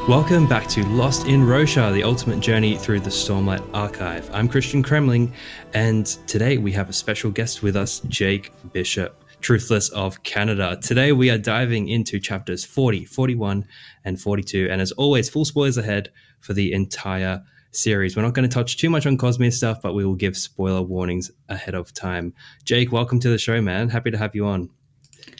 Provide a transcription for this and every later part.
Welcome back to Lost in Roshar, the ultimate journey through the Stormlight Archive. I'm Christian Kremling, and today we have a special guest with us, Jake Bishop, Truthless of Canada. Today we are diving into chapters 40, 41, and 42, and as always, full spoilers ahead for the entire series. We're not going to touch too much on Cosmere stuff, but we will give spoiler warnings ahead of time. Jake, welcome to the show, man. Happy to have you on.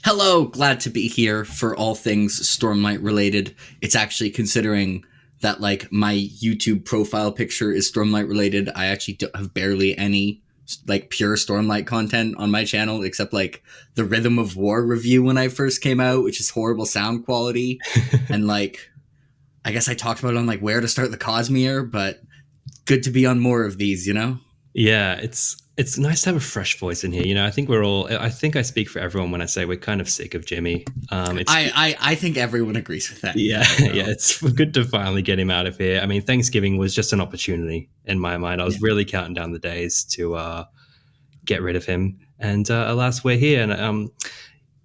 Hello, glad to be here for all things Stormlight related. It's actually, considering that like my YouTube profile picture is Stormlight related, I actually don't have barely any like pure Stormlight content on my channel, except like the Rhythm of War review when I first came out, which is horrible sound quality. And like, I guess I talked about it on like where to start the Cosmere, but good to be on more of these, you know? Yeah, it's nice to have a fresh voice in here. You know, I think I speak for everyone when I say we're kind of sick of Jimmy. I think everyone agrees with that. Yeah, yeah, it's good to finally get him out of here. I mean, Thanksgiving was just an opportunity in my mind. I was really counting down the days to get rid of him. And alas, we're here. And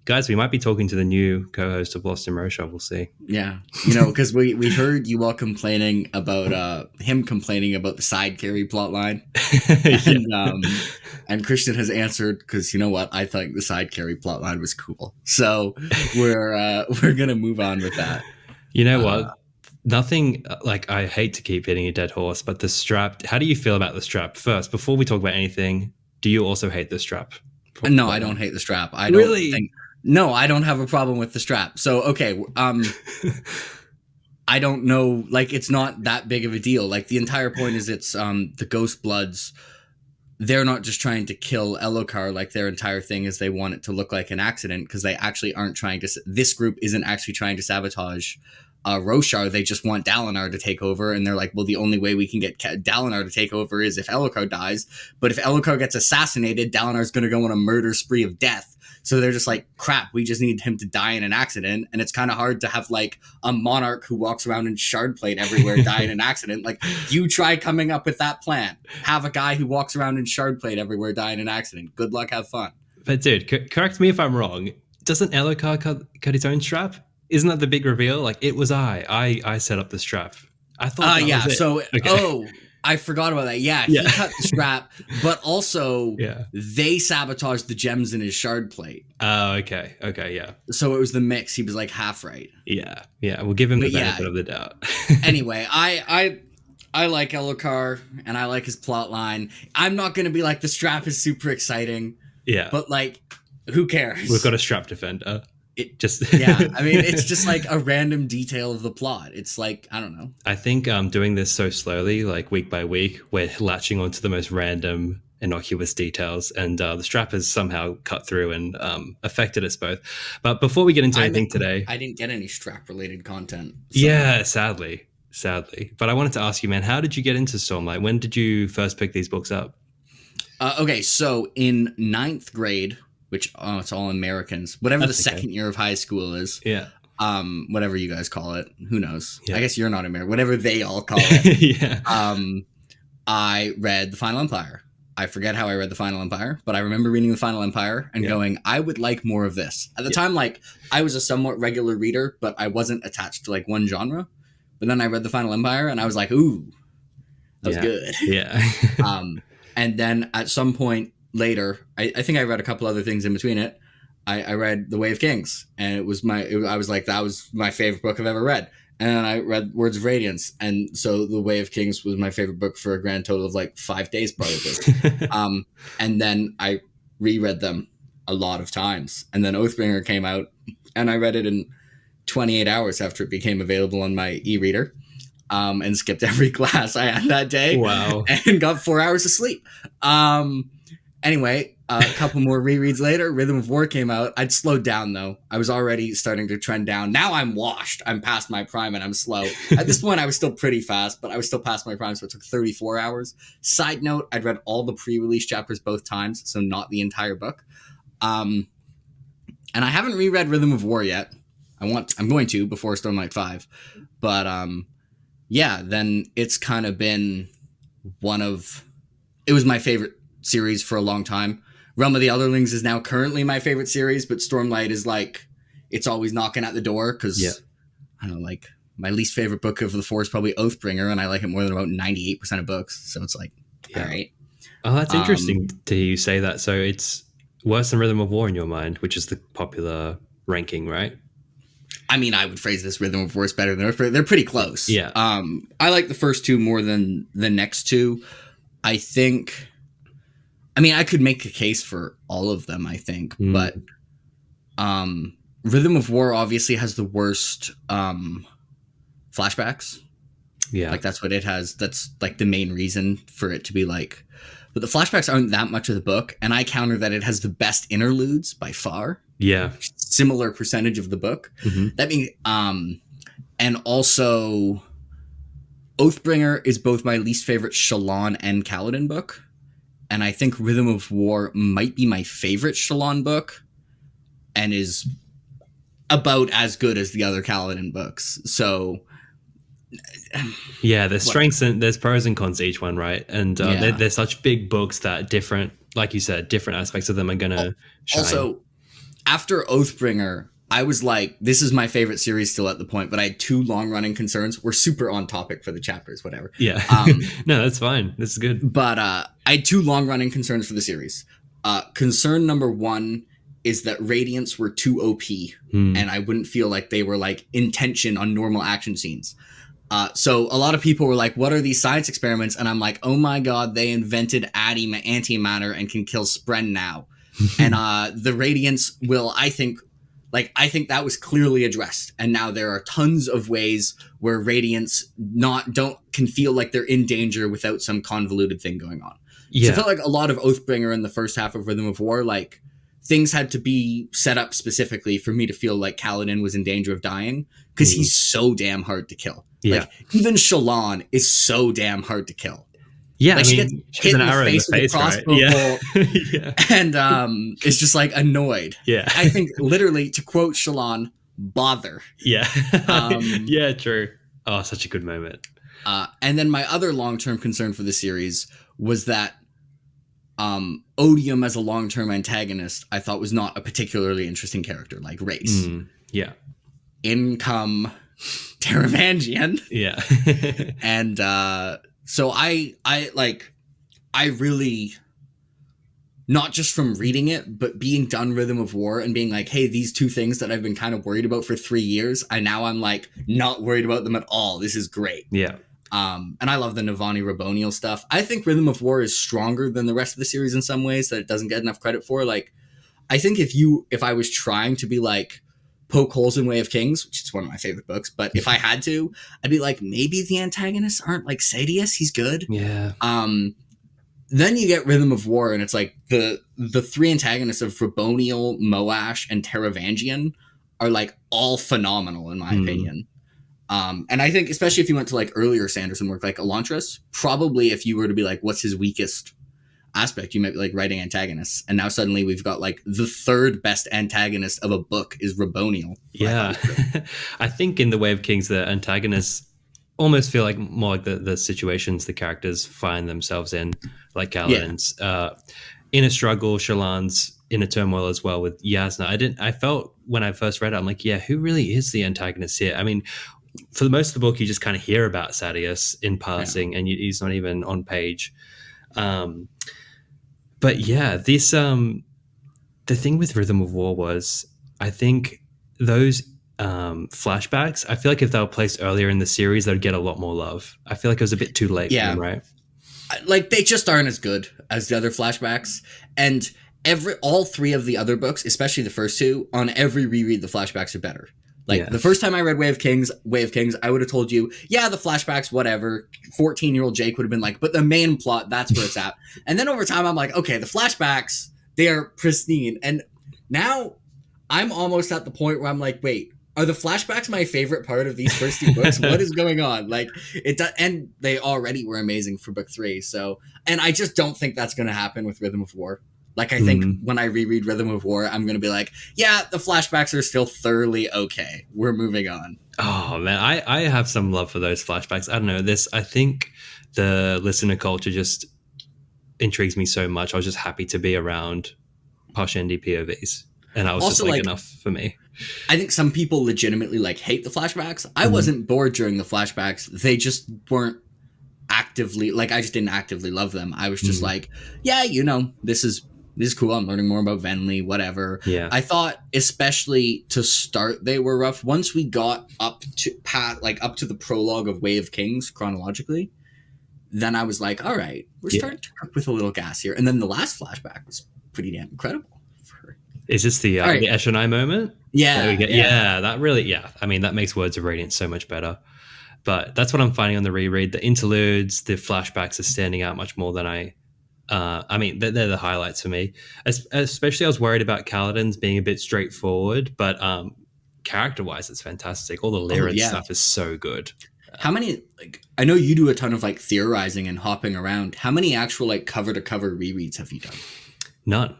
guys, we might be talking to the new co-host of Lost in Roshar. We'll see. Yeah, you know, because we heard you all complaining about him complaining about the side carry plotline, and Christian has answered, because you know what, I think the side carry plotline was cool, so we're gonna move on with that. You know what? Nothing like, I hate to keep hitting a dead horse, but the strap. How do you feel about the strap first? Before we talk about anything, do you also hate the strap? No, I don't hate the strap. I don't really think. No, I don't have a problem with the strap. So, okay, I don't know, like, it's not that big of a deal. Like, the entire point is it's the Ghostbloods, they're not just trying to kill Elokar, like, their entire thing is they want it to look like an accident, because they actually aren't trying to, this group isn't actually trying to sabotage Roshar. They just want Dalinar to take over, and they're like, well, the only way we can get Dalinar to take over is if Elokar dies, but if Elokar gets assassinated, Dalinar's going to go on a murder spree of death. So they're just like, crap, we just need him to die in an accident. And it's kind of hard to have like a monarch who walks around in shard plate everywhere die in an accident. Like, you try coming up with that plan. Have a guy who walks around in shard plate everywhere die in an accident. Good luck, have fun. But dude, correct me if I'm wrong. Doesn't Elokar cut his own strap? Isn't that the big reveal? Like, it was I set up the strap. I thought that was it. So, okay. I forgot about that. Yeah, he cut the strap, but also they sabotaged the gems in his shard plate. Oh, okay, yeah. So it was the mix. He was like half right. Yeah. We'll give him the benefit of the doubt. Anyway, I like Elokar, and I like his plot line. I'm not going to be like, the strap is super exciting. Yeah. But like, who cares? We've got a strap defender. I mean, it's just like a random detail of the plot. It's like, I don't know. I think doing this so slowly, like week by week, we're latching onto the most random, innocuous details, and the strap has somehow cut through and affected us both. But before we get into anything today, I didn't get any strap related content. So. Yeah, sadly. But I wanted to ask you, man, how did you get into Stormlight? When did you first pick these books up? Okay, so in 9th grade, which it's all Americans, whatever the second year of high school is. Yeah. Whatever you guys call it. Who knows? Yeah. I guess you're not American. Whatever they all call it. Yeah. I read The Final Empire. I forget how I read The Final Empire, but I remember reading The Final Empire and going, I would like more of this. At the time, like, I was a somewhat regular reader, but I wasn't attached to like one genre. But then I read The Final Empire and I was like, ooh, that was good. Yeah. And then at some point later, I think I read a couple other things in between it. I read The Way of Kings, and I was like, that was my favorite book I've ever read. And then I read Words of Radiance, and so The Way of Kings was my favorite book for a grand total of like 5 days probably. And then I reread them a lot of times, and then Oathbringer came out, and I read it in 28 hours after it became available on my e-reader. And skipped every class I had that day. Wow. And got 4 hours of sleep. Anyway, a couple more rereads later, Rhythm of War came out. I'd slowed down, though. I was already starting to trend down. Now I'm washed. I'm past my prime, and I'm slow. At this point, I was still pretty fast, but I was still past my prime, so it took 34 hours. Side note, I'd read all the pre-release chapters both times, so not the entire book. And I haven't reread Rhythm of War yet. I'm going to before Stormlight 5. But, then it's kind of been it was my favorite series for a long time. Realm of the Elderlings is now currently my favorite series, but Stormlight is like, it's always knocking at the door because I don't know, like my least favorite book of the four is probably Oathbringer, and I like it more than about 98% of books. So it's like, all right. Oh, that's interesting to hear you say that. So it's worse than Rhythm of War in your mind, which is the popular ranking, right? I mean, I would phrase this Rhythm of War is better than Oathbringer. They're pretty close. Yeah. I like the first two more than the next two. I think, I mean, I could make a case for all of them, I think, but Rhythm of War obviously has the worst flashbacks. Yeah. Like that's what it has. That's like the main reason for it to be like, but the flashbacks aren't that much of the book. And I counter that it has the best interludes by far. Yeah. Similar percentage of the book. That means, and also Oathbringer is both my least favorite Shallan and Kaladin book. And I think Rhythm of War might be my favorite Shallan book and is about as good as the other Kaladin books. So yeah, there's strengths and there's pros and cons to each one, right? And they're such big books that different, like you said, different aspects of them are gonna shine. Also, after Oathbringer, I was like, this is my favorite series still at the point, but I had two long-running concerns. We're super on topic for the chapters, whatever. Yeah. No, that's fine. This is good. But I had two long-running concerns for the series. Concern number one is that Radiants were too OP, and I wouldn't feel like they were like in tension on normal action scenes. So a lot of people were like, what are these science experiments? And I'm like, oh my God, they invented antimatter and can kill Spren now. And the Radiants will, I think that was clearly addressed. And now there are tons of ways where Radiants can feel like they're in danger without some convoluted thing going on. Yeah. So I felt like a lot of Oathbringer in the first half of Rhythm of War, like things had to be set up specifically for me to feel like Kaladin was in danger of dying because he's so damn hard to kill. Yeah. Like even Shallan is so damn hard to kill. Yeah, like, I she mean, gets hit in the face with a crossbow bolt, and is just like annoyed. Yeah, I think literally to quote Shallan, "Bother." Yeah, yeah, true. Oh, such a good moment. And then my other long-term concern for the series was that Odium as a long-term antagonist, I thought was not a particularly interesting character, like race. Yeah. In come Taravangian. Yeah. And so I really, not just from reading it, but being done Rhythm of War and being like, hey, these two things that I've been kind of worried about for 3 years, I'm like not worried about them at all. This is great. Yeah. And I love the Navani Raboniel stuff. I think Rhythm of War is stronger than the rest of the series in some ways that it doesn't get enough credit for. Like, I think if I was trying to be like poke holes in Way of Kings, which is one of my favorite books, but if I had to, I'd be like, maybe the antagonists aren't like Sadius. He's good. Yeah. Then you get Rhythm of War, and it's like the three antagonists of Raboniel, Moash, and Taravangian are like all phenomenal in my opinion. And I think especially if you went to like earlier Sanderson work like Elantris, probably if you were to be like, what's his weakest aspect, you might be like writing antagonists. And now suddenly we've got like the third best antagonist of a book is Raboniel. Yeah. I think in the Way of Kings, the antagonists almost feel like more like the situations the characters find themselves in, like Kaladin's in a struggle, Shallan's in a turmoil as well with Yasna. I felt when I first read it, I'm like, yeah, who really is the antagonist here? I mean, for the most of the book, you just kind of hear about Sadius in passing, and he's not even on page. But yeah, this the thing with Rhythm of War was, I think those flashbacks, I feel like if they were placed earlier in the series, they'd get a lot more love. I feel like it was a bit too late for them, right? Like they just aren't as good as the other flashbacks, and all three of the other books, especially the first two, on every reread, the flashbacks are better. Like the first time I read Way of Kings, I would have told you, yeah, the flashbacks, whatever. 14-year-old Jake would have been like, but the main plot, that's where it's at. And then over time, I'm like, okay, the flashbacks, they are pristine. And now I'm almost at the point where I'm like, wait, are the flashbacks my favorite part of these first two books? What is going on? Like and they already were amazing for book 3. So, and I just don't think that's going to happen with Rhythm of War. Like, I think when I reread Rhythm of War, I'm going to be like, yeah, the flashbacks are still thoroughly okay. We're moving on. Oh, man, I have some love for those flashbacks. I don't know. I think the listener culture just intrigues me so much. I was just happy to be around posh ND POVs. And I was Also, just like, like, enough for me. I think some people legitimately like hate the flashbacks. I wasn't bored during the flashbacks. They just weren't actively, like, I just didn't actively love them. I was just like, yeah, you know, this is cool. I'm learning more about Venli, whatever. Yeah. I thought, especially to start, they were rough. Once we got up to the prologue of Way of Kings chronologically, then I was like, all right, we're starting to cook with a little gas here. And then the last flashback was pretty damn incredible. Is this the Eshonai moment? Yeah, that really, I mean, that makes Words of Radiance so much better. But that's what I'm finding on the reread. The interludes, the flashbacks are standing out much more than I mean, they're the highlights for me. Especially, I was worried about Kaladin's being a bit straightforward, but character-wise, it's fantastic. All the Lirin stuff is so good. How many, like, I know you do a ton of like theorizing and hopping around. How many actual like cover-to-cover rereads have you done? None.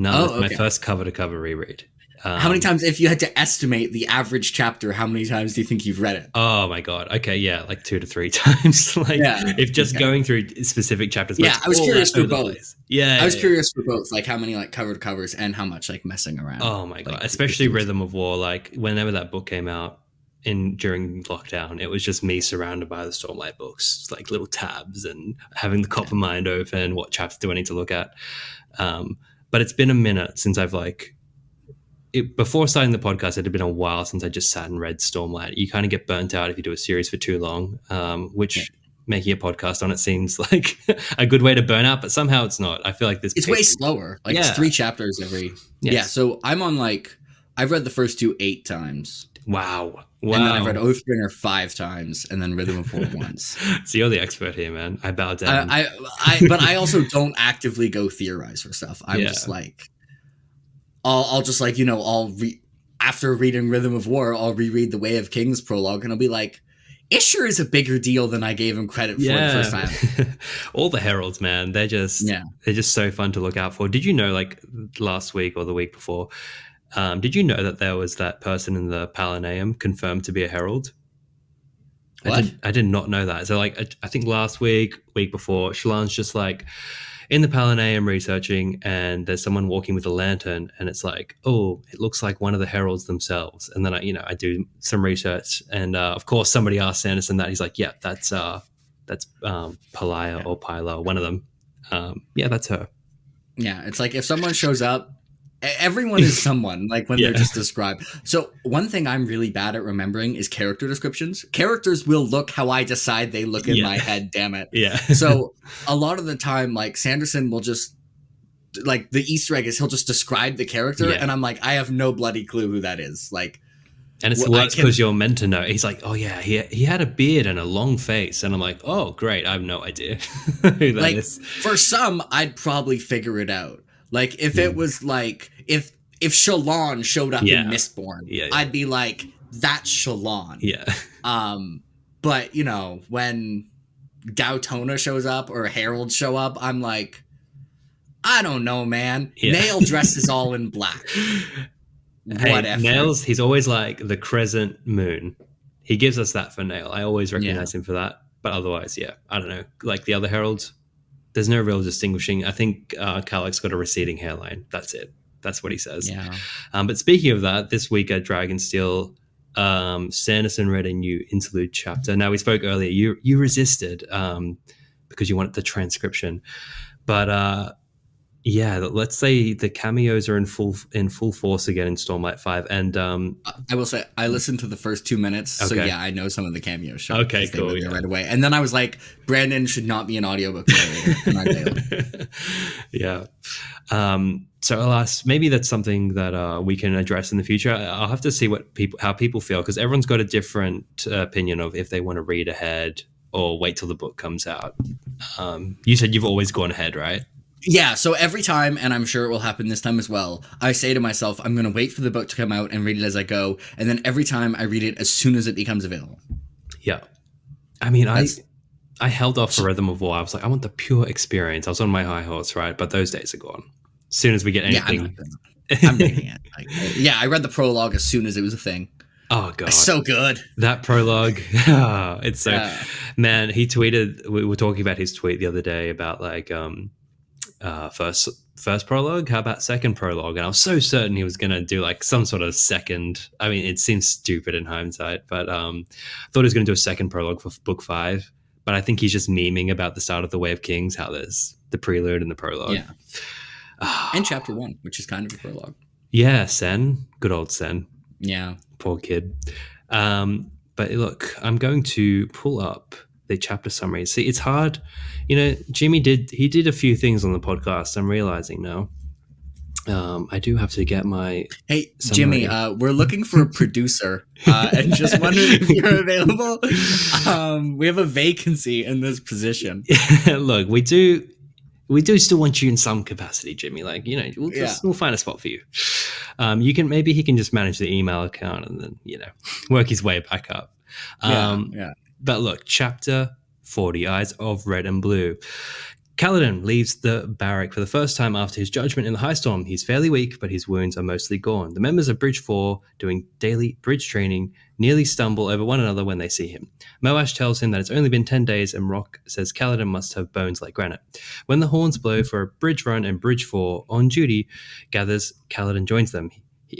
Oh, okay. My first cover-to-cover reread. How many times, if you had to estimate the average chapter, how many times do you think you've read it? Oh my god. Okay, yeah, like 2 to 3 times. If just going through specific chapters. Yeah, I was curious for both. I was curious for both, like how many like cover to covers and how much like messing around. Oh my god, especially Rhythm of War. Like whenever that book came out during lockdown, it was just me surrounded by the Stormlight books, like little tabs and having the Copper Mind open. What chapters do I need to look at? But it's been a minute since I've before starting the podcast, it had been a while since I just sat and read Stormlight. You kind of get burnt out if you do a series for too long, which making a podcast on it seems like a good way to burn out, but somehow it's not. I feel like it's way slower. Like it's 3 chapters every. Yes. Yeah. So I'm on I've read the first 2 8 times. Wow. And then I've read Oathbringer 5 times and then Rhythm of War once. So you're the expert here, man. I bow down. But I also don't actively go theorize for stuff. I'm just like, I'll just like, you know, after reading Rhythm of War, I'll reread the Way of Kings prologue and I'll be like, Ishar is a bigger deal than I gave him credit for the first time. All the heralds, man, they're just so fun to look out for. Did you know, like last week or the week before, did you know that there was that person in the Palanaeum confirmed to be a herald? What? I did not know that. So like, I think last week before, Shallan's just like in the Palanaeum researching, and there's someone walking with a lantern, and it's like, oh, it looks like one of the heralds themselves. And then I do some research, and of course somebody asked Sanderson that. He's like, yeah, that's Palaya or Pila, one of them. That's her. Yeah, it's like if someone shows up, everyone is someone, like when they're just described. So one thing I'm really bad at remembering is character descriptions. Characters will look how I decide they look in my head, damn it. Yeah. So a lot of the time, like Sanderson will just, like the Easter egg is he'll just describe the character and I'm like, I have no bloody clue who that is. Like, and it's because you're meant to know. He's like, oh yeah, he had a beard and a long face. And I'm like, oh great, I have no idea who that is. For some, I'd probably figure it out. Like if it was like if Shallan showed up in Mistborn, I'd be like, that's Shallan. Yeah. But you know, when Gautona shows up or heralds show up, I'm like, I don't know, man. Nail dresses all in black. Whatever. Nails, he's always like the crescent moon. He gives us that for Nail. I always recognize him for that. But otherwise, I don't know. Like the other heralds, there's no real distinguishing. I think Kalak's got a receding hairline. That's it. That's what he says. Yeah. But speaking of that, this week at Dragonsteel, Sanderson read a new interlude chapter. Now, we spoke earlier. You resisted because you wanted the transcription. But let's say the cameos are in full force again in Stormlight 5. And I will say I listened to the first 2 minutes, so I know some of the cameos. Show okay, cool. They were there right away, and then I was like, Brandon should not be an audiobook narrator. Yeah. So alas, maybe that's something that we can address in the future. I'll have to see how people feel, because everyone's got a different opinion of if they want to read ahead or wait till the book comes out. You said you've always gone ahead, right? Yeah, so every time, and I'm sure it will happen this time as well, I say to myself, I'm going to wait for the book to come out and read it as I go, and then every time I read it as soon as it becomes available. Yeah. I mean, I held off for Rhythm of War. I was like, I want the pure experience. I was on my high horse, right? But those days are gone. As soon as we get anything... I'm reading it. I read the prologue as soon as it was a thing. Oh, God. It's so good. That prologue. It's so... Yeah. Man, he tweeted... We were talking about his tweet the other day about, like... first first prologue? How about second prologue? And I was so certain he was going to do like some sort of second. I mean, it seems stupid in hindsight, but I thought he was going to do a second prologue for book 5. But I think he's just memeing about the start of the Way of Kings, how there's the prelude and the prologue. Yeah. And chapter 1, which is kind of a prologue. Yeah, Sen. Good old Sen. Yeah. Poor kid. But look, I'm going to pull up the chapter summary. See, it's hard. You know, Jimmy did a few things on the podcast. I'm realizing now. I do have to get my summary. Jimmy, we're looking for a producer and just wondering if you're available. We have a vacancy in this position. Look, we do still want you in some capacity, Jimmy. Like, you know, we'll find a spot for you. He can just manage the email account and then, you know, work his way back up. But look, chapter 40, Eyes of Red and Blue. Kaladin leaves the barrack for the first time after his judgment in the High Storm. He's fairly weak, but his wounds are mostly gone. The members of Bridge 4, doing daily bridge training, nearly stumble over one another when they see him. Moash tells him that it's only been 10 days, and Rock says Kaladin must have bones like granite. When the horns blow for a bridge run and Bridge 4, on duty, gathers, Kaladin joins them,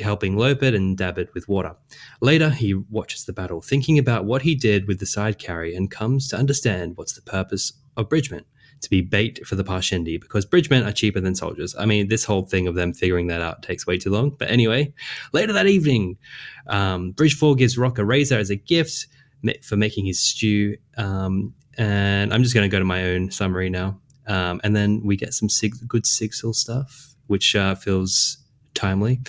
helping Loped and Dabbit with water. Later, he watches the battle, thinking about what he did with the side carry, and comes to understand what's the purpose of Bridgemen. To be bait for the Parshendi, because Bridgemen are cheaper than soldiers. I mean, this whole thing of them figuring that out takes way too long. But anyway, later that evening, Bridge 4 gives Rock a razor as a gift for making his stew. And I'm just going to go to my own summary now. And then we get some good Sigzil stuff, which feels timely.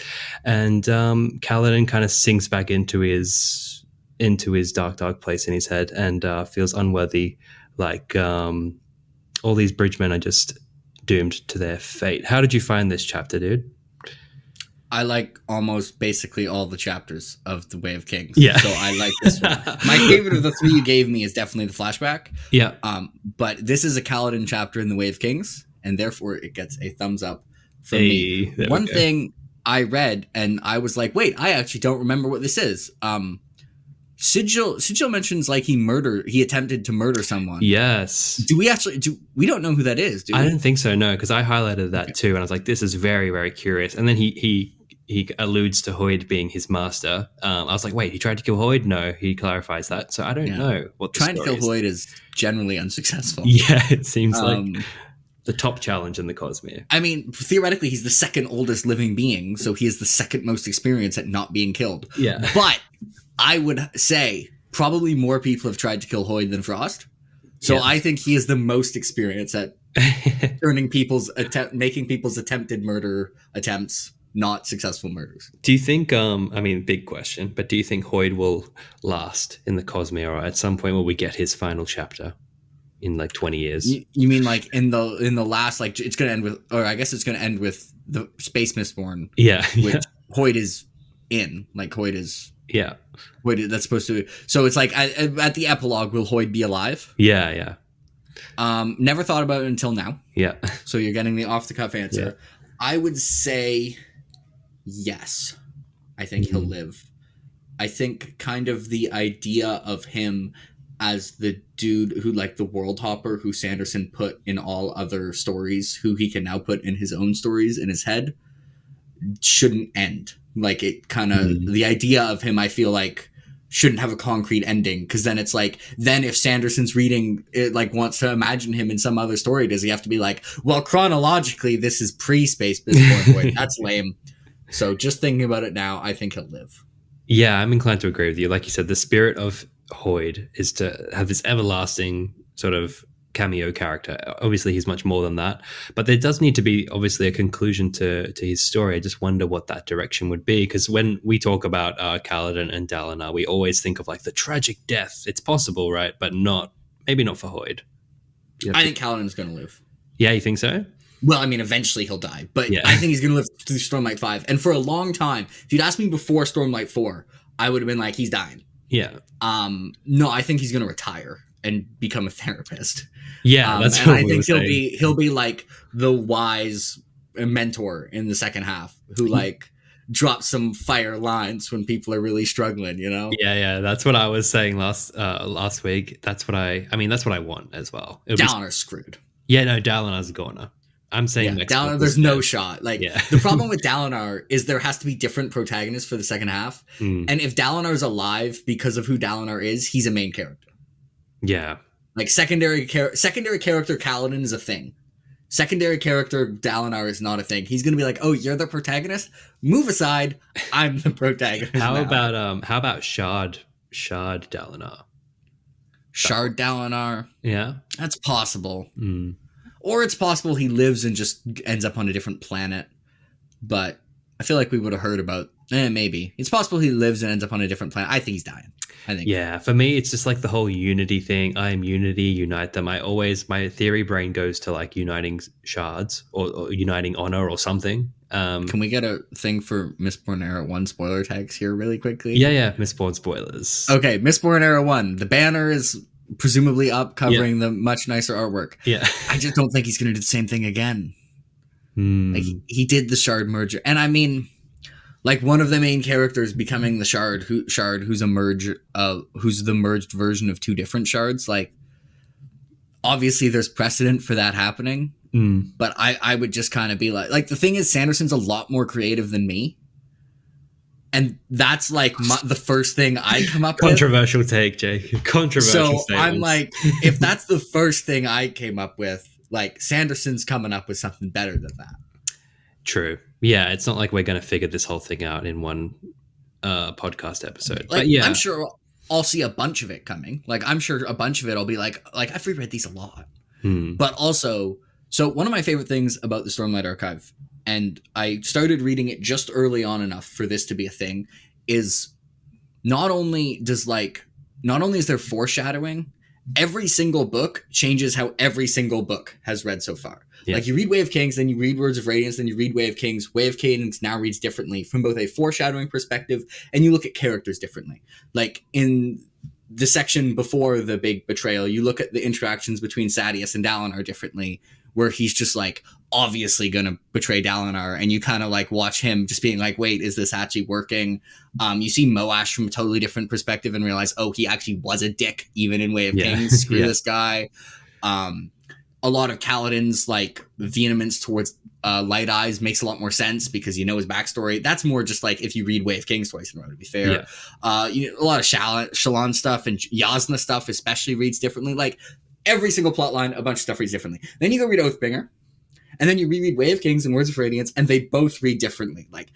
And Kaladin kind of sinks back into his dark place in his head and feels unworthy, like... all these Bridgemen are just doomed to their fate. How did you find this chapter, dude? I like almost basically all the chapters of The Way of Kings. Yeah. So I like this one. My favorite of the 3 you gave me is definitely the flashback. Yeah. But this is a Kaladin chapter in The Way of Kings, and therefore it gets a thumbs up from me. One thing I read, and I was like, wait, I actually don't remember what this is. Sigzil mentions like he attempted to murder someone. Yes. We don't know who that is, do we? I don't think so, no, because I highlighted that too, and I was like, this is very, very curious. And then he alludes to Hoid being his master. I was like, wait, he tried to kill Hoid? No, he clarifies that. So I don't know what the trying to kill Hoid is generally unsuccessful. Yeah, it seems like the top challenge in the Cosmere. I mean, theoretically, he's the second oldest living being, so he is the second most experienced at not being killed. Yeah. But I would say probably more people have tried to kill Hoid than Frost. So I think he is the most experienced at making people's attempted murder attempts not successful murders. Do you think, big question, but do you think Hoid will last in the Cosmere, or at some point will we get his final chapter in like 20 years? You mean like in the last, like it's going to end with, or I guess it's going to end with the Space Mistborn. Yeah. Which Hoid is in, like Hoid is... Yeah. Hoid, that's supposed to... So it's like, at the epilogue, will Hoid be alive? Yeah. Never thought about it until now. Yeah. So you're getting the off-the-cuff answer. Yeah. I would say yes. I think he'll live. I think kind of the idea of him as the dude who, like, the world hopper who Sanderson put in all other stories, who he can now put in his own stories in his head, shouldn't end. Like, it kind of... The idea of him, I feel like, shouldn't have a concrete ending, because then it's like, then if Sanderson's reading it, like, wants to imagine him in some other story, does he have to be like, well, chronologically this is pre-Space Mistborn? That's lame. So just thinking about it now, I think he'll live. Yeah, I'm inclined to agree with you. Like you said, the spirit of Hoid is to have this everlasting sort of cameo character. Obviously he's much more than that, but there does need to be obviously a conclusion to his story. I just wonder what that direction would be, because when we talk about Kaladin and Dalinar, we always think of like the tragic death. It's possible, right? But maybe not for Hoid. I think Kaladin's going to live. Yeah, you think so? Well, I mean, eventually he'll die, but I think he's going to live through Stormlight 5. And for a long time, if you'd asked me before Stormlight 4, I would have been like, he's dying. Yeah. No, I think he's going to retire and become a therapist. Yeah, that's and what I think saying. he'll be like the wise mentor in the second half who like drops some fire lines when people are really struggling, you know? Yeah, that's what I was saying last week. That's what I want as well. Dalinar's screwed. Yeah, no, Dalinar's a goner. I'm saying next book Dalinar, is there's no dead. shot. Like Yeah. the problem with Dalinar is there has to be different protagonists for the second half. Mm. And if Dalinar's alive because of who Dalinar is, he's a main character. Yeah. Like secondary character Kaladin is a thing. Secondary character Dalinar is not a thing. He's gonna be like, oh, you're the protagonist? Move aside. I'm the protagonist. How now. about Shard Dalinar? Shard Dalinar? Yeah. That's possible. Mm. Or it's possible he lives and just ends up on a different planet. But I feel like we would have heard about maybe. It's possible he lives and ends up on a different planet. I think he's dying. Yeah, for me, it's just like the whole unity thing. I am unity, unite them. My theory brain goes to like uniting shards or uniting honor or something. Can we get a thing for Mistborn Era 1 spoiler tags here really quickly? Yeah, Mistborn spoilers. Okay, Mistborn Era 1. The banner is presumably up covering the much nicer artwork. Yeah. I just don't think he's going to do the same thing again. Like he did the shard merger. And I mean, like one of the main characters becoming the shard who's the merged version of two different shards. Like obviously there's precedent for that happening, but I would just kind of be like the thing is Sanderson's a lot more creative than me. And that's like the first thing I come up with. Controversial take, Jake. Controversial statements. I'm like, if that's the first thing I came up with, like Sanderson's coming up with something better than that. True. Yeah, it's not like we're going to figure this whole thing out in one podcast episode. Like, but yeah, I'm sure I'll see a bunch of it coming. Like, I'm sure a bunch of it I'll be like I've reread these a lot. But also, so one of my favorite things about the Stormlight Archive, and I started reading it just early on enough for this to be a thing, is not only is there foreshadowing, every single book changes how every single book has read so far. Yeah. Like you read Way of Kings, then you read Words of Radiance, then you read Way of Kings. Way of Cadence now reads differently from both a foreshadowing perspective and you look at characters differently. Like in the section before the big betrayal, you look at the interactions between Sadeas and Dalinar differently, where he's just like obviously going to betray Dalinar, and you kind of like watch him just being like, wait, is this actually working? You see Moash from a totally different perspective and realize, oh, he actually was a dick even in Way of Kings. Screw this guy. A lot of Kaladin's like vehemence towards Light Eyes makes a lot more sense because you know his backstory. That's more just like if you read Way of Kings twice in a row, to be fair. A lot of Shallan stuff and Yasna stuff especially reads differently. Like every single plot line, a bunch of stuff reads differently. Then you go read Oathbringer, and then you reread Way of Kings and Words of Radiance, and they both read differently. Like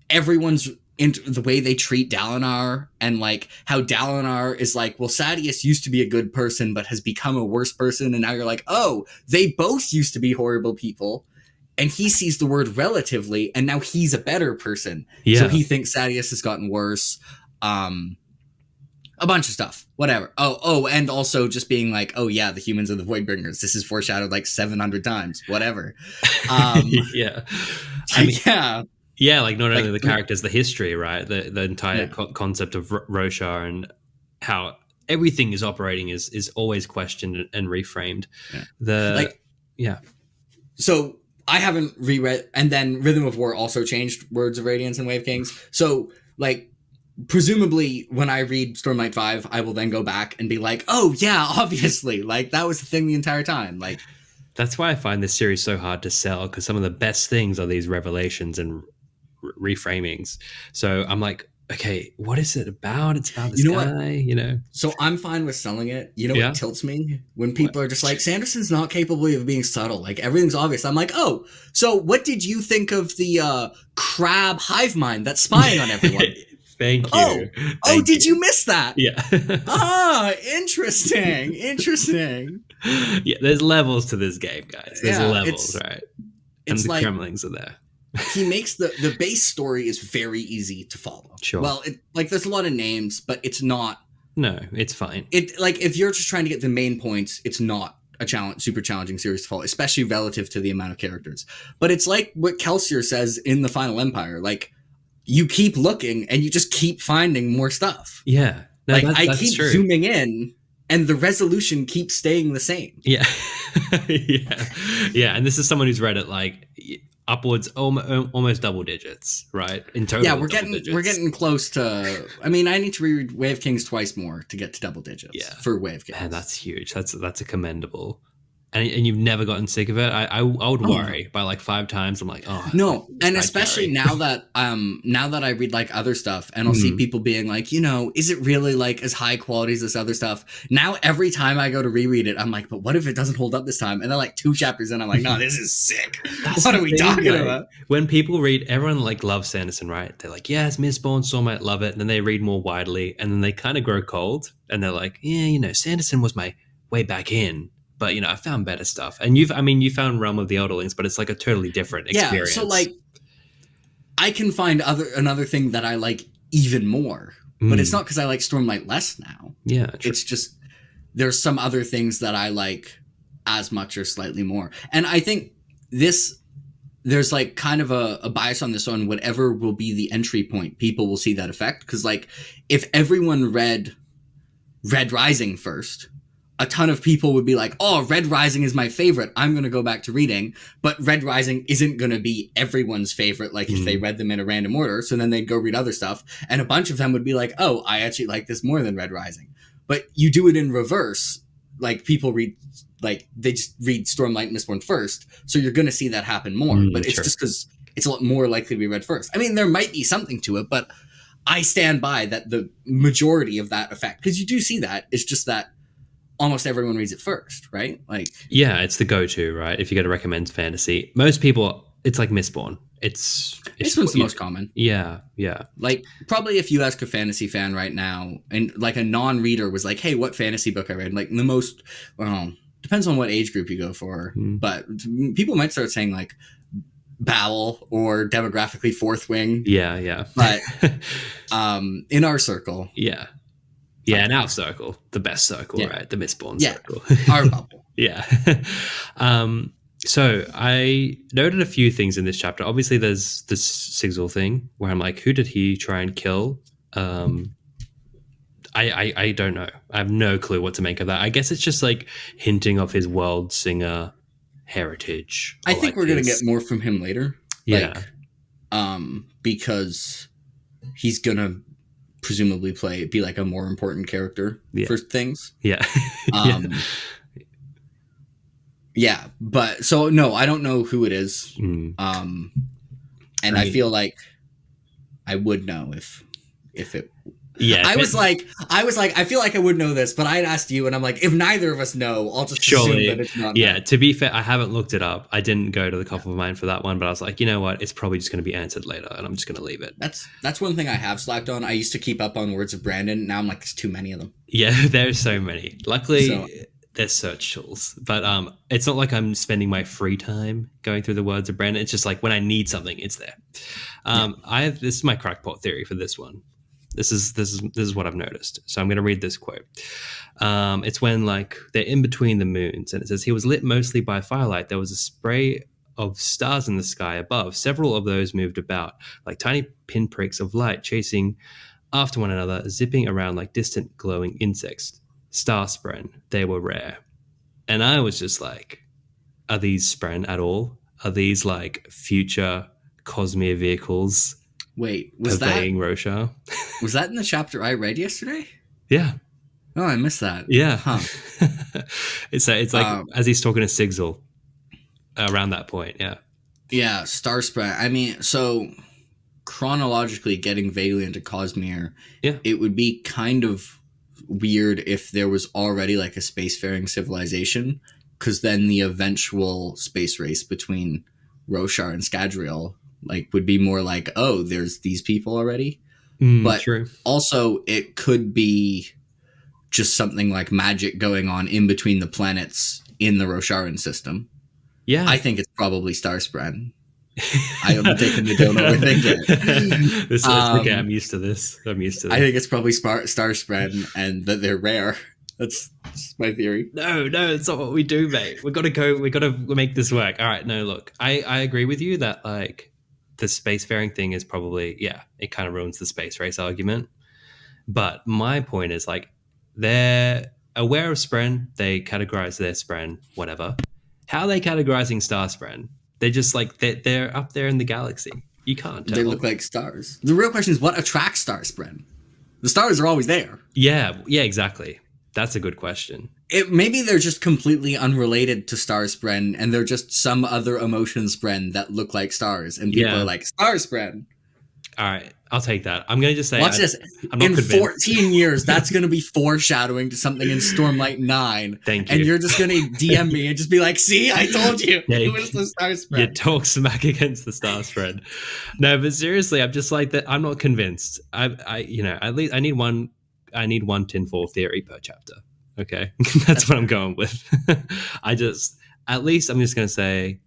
everyone's into the way they treat Dalinar, and like how Dalinar is like, well, Sadeas used to be a good person but has become a worse person, and now you're like, oh, they both used to be horrible people, and he sees the word relatively, and now he's a better person. So he thinks Sadeas has gotten worse. A bunch of stuff, whatever. Oh, and also just being like, oh yeah, the humans are the Voidbringers. This is foreshadowed like 700 times, whatever. Yeah, like not only the characters, the history, right? The entire concept of Roshar and how everything is operating is always questioned and reframed. So I haven't reread, and then Rhythm of War also changed Words of Radiance and Way of Kings. So like presumably when I read Stormlight 5, I will then go back and be like, oh yeah, obviously, like that was the thing the entire time. Like that's why I find this series so hard to sell, because some of the best things are these revelations and reframings. So I'm like, okay, what is it about? It's about this guy, So I'm fine with selling it. What tilts me? When people are just like, Sanderson's not capable of being subtle. Like everything's obvious. I'm like, oh, so what did you think of the crab hive mind that's spying on everyone? Thank you. Did you miss that? Yeah. Interesting. Yeah, there's levels to this game, guys. There's levels, right? And the like, Kremlings are there. He makes the base story is very easy to follow. Sure. Well, there's a lot of names, but it's not. No, it's fine. It like if you're just trying to get the main points, it's not a super challenging series to follow, especially relative to the amount of characters. But it's like what Kelsier says in The Final Empire. Like you keep looking and you just keep finding more stuff. Yeah. No, I keep zooming in and the resolution keeps staying the same. Yeah. Yeah. And this is someone who's read it like upwards almost double digits, right? In total. Yeah, we're getting close to. I mean, I need to reread Way of Kings twice more to get to double digits. Yeah. For Way of Kings. Man, that's huge. That's a commendable and you've never gotten sick of it. I would Oh no. worry by like 5 times. I'm like, oh, No, and side especially carry. now that I read like other stuff and I'll see Mm. people being like, is it really like as high quality as this other stuff? Now every time I go to reread it, I'm like, but what if it doesn't hold up this time? And then like 2 chapters in, I'm like, no, this is sick. That's What the are we thing, talking like, about? when people read, everyone like loves Sanderson, right? They're like, yes, Mistborn, Stormlight, love it. And then they read more widely, and then they kind of grow cold, and they're like, yeah, Sanderson was my way back in, but I found better stuff. And you found Realm of the Elderlings, but it's like a totally different Yeah, so experience. like I can find another thing that I like even more, but it's not because I like Stormlight less now. Yeah, true. It's just there's some other things that I like as much or slightly more. And I think there's like kind of a bias on this on whatever will be the entry point. People will see that effect because like if everyone read Red Rising first, a ton of people would be like, oh, Red Rising is my favorite. I'm going to go back to reading. But Red Rising isn't going to be everyone's favorite, like if they read them in a random order. So then they'd go read other stuff. And a bunch of them would be like, oh, I actually like this more than Red Rising. But you do it in reverse. Like people read, like they just read Stormlight and Mistborn first. So you're going to see that happen more. But it's just because it's a lot more likely to be read first. I mean, there might be something to it, but I stand by that the majority of that effect, because you do see that, it's just that almost everyone reads it first, right? Like, yeah, it's the go-to, right? If you got to recommend fantasy, most people, it's like Mistborn. It's this one's the most common. Yeah. Like, probably if you ask a fantasy fan right now, and like a non-reader was like, "Hey, what fantasy book I read?" Like the most, well, depends on what age group you go for, but people might start saying like Bowel or demographically Fourth Wing. Yeah. But in our circle, yeah, in our circle, the best circle, right? The Mistborn circle, our bubble. Yeah. So I noted a few things in this chapter. Obviously, there's this Sigzil thing where I'm like, who did he try and kill? I don't know. I have no clue what to make of that. I guess it's just like hinting of his world singer heritage. I think we're gonna get more from him later. Yeah. Because he's gonna presumably be like a more important character for things. Yeah. Yeah, but so no, I don't know who it is. And I feel like I would know if it. Yeah, I was like, I feel like I would know this, but I'd asked you, and I'm like, if neither of us know, I'll just assume that it's not. Yeah, to be fair, I haven't looked it up. I didn't go to the top of mind for that one, but I was like, you know what? It's probably just going to be answered later, and I'm just going to leave it. That's one thing I have slacked on. I used to keep up on Words of Brandon. Now I'm like, there's too many of them. Yeah, there's so many. Luckily, there's search tools, but it's not like I'm spending my free time going through the Words of Brandon. It's just like when I need something, it's there. This is my crackpot theory for this one. This is what I've noticed. So I'm going to read this quote. It's when like they're in between the moons, and it says, he was lit mostly by firelight. There was a spray of stars in the sky above. Several of those moved about like tiny pinpricks of light, chasing after one another, zipping around like distant glowing insects. Starspren, they were rare. And I was just like, are these Spren at all? Are these like future Cosmere vehicles? Wait, was that Roshar? Was that in the chapter I read yesterday? Yeah. Oh, I missed that. Yeah. Huh. It's like as he's talking to Sigzil around that point. Yeah. Yeah, Starspren. I mean, so chronologically getting vaguely into Cosmere, it would be kind of weird if there was already like a spacefaring civilization, because then the eventual space race between Roshar and Scadrial like would be more like, oh, there's these people already. But true. Also it could be just something like magic going on in between the planets in the Rosharan system. Yeah. I think it's probably Starspren. I am taking the don't overthink it. This is okay. I'm used to this. I think it's probably Starspren and that they're rare. That's my theory. No, it's not what we do, mate. We got to make this work. All right. No, look, I agree with you that like the spacefaring thing is probably, it kind of ruins the space race argument. But my point is like, they're aware of Spren. They categorize their Spren, whatever. How are they categorizing Starspren? They're just like, they're up there in the galaxy. You can't tell. They look like stars. The real question is, what attracts Starspren? The stars are always there. Yeah, exactly. That's a good question. maybe they're just completely unrelated to Starspren, and they're just some other emotion spren that look like stars, and people are like, Starspren. All right, I'll take that. I'm going to just say, Watch this. I'm not in convinced. 14 years, that's going to be foreshadowing to something in Stormlight 9. Thank you. And you're just going to DM me and just be like, see, I told you. Yeah, it was the Starspren. You talk smack against the Starspren. No, but seriously, I'm just like that. I'm not convinced. At least I need one tinfoil theory per chapter. Okay. That's what I'm going with. I'm just going to say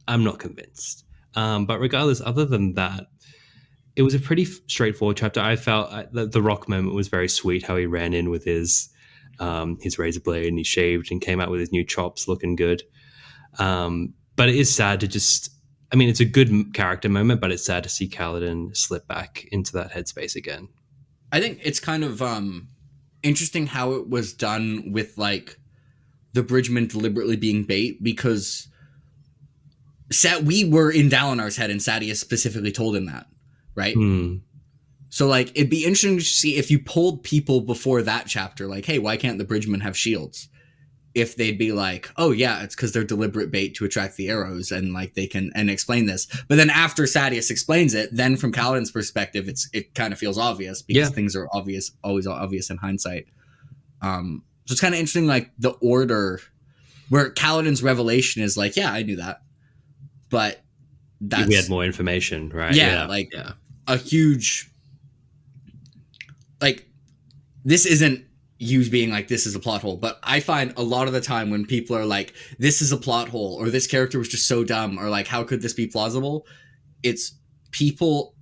I'm not convinced. But regardless, other than that, it was a pretty straightforward chapter. I felt the rock moment was very sweet. How he ran in with his razor blade and he shaved and came out with his new chops, looking good. But it is sad to just. I mean, it's a good character moment, but it's sad to see Kaladin slip back into that headspace again. I think it's kind of interesting how it was done with like the Bridgemen deliberately being bait, because we were in Dalinar's head and Sadia specifically told him that. Right? So, like, it'd be interesting to see if you polled people before that chapter, like, hey, why can't the Bridgemen have shields? If they'd be like, oh, yeah, it's because they're deliberate bait to attract the arrows, and, like, they can and explain this. But then after Sadeas explains it, then from Kaladin's perspective, it kind of feels obvious, because things are always obvious in hindsight. So it's kind of interesting, like, the order where Kaladin's revelation is like, yeah, I knew that. But we had more information, right? Yeah. A huge, like, this isn't you being like, this is a plot hole, but I find a lot of the time when people are like, this is a plot hole, or this character was just so dumb, or like, how could this be plausible? It's people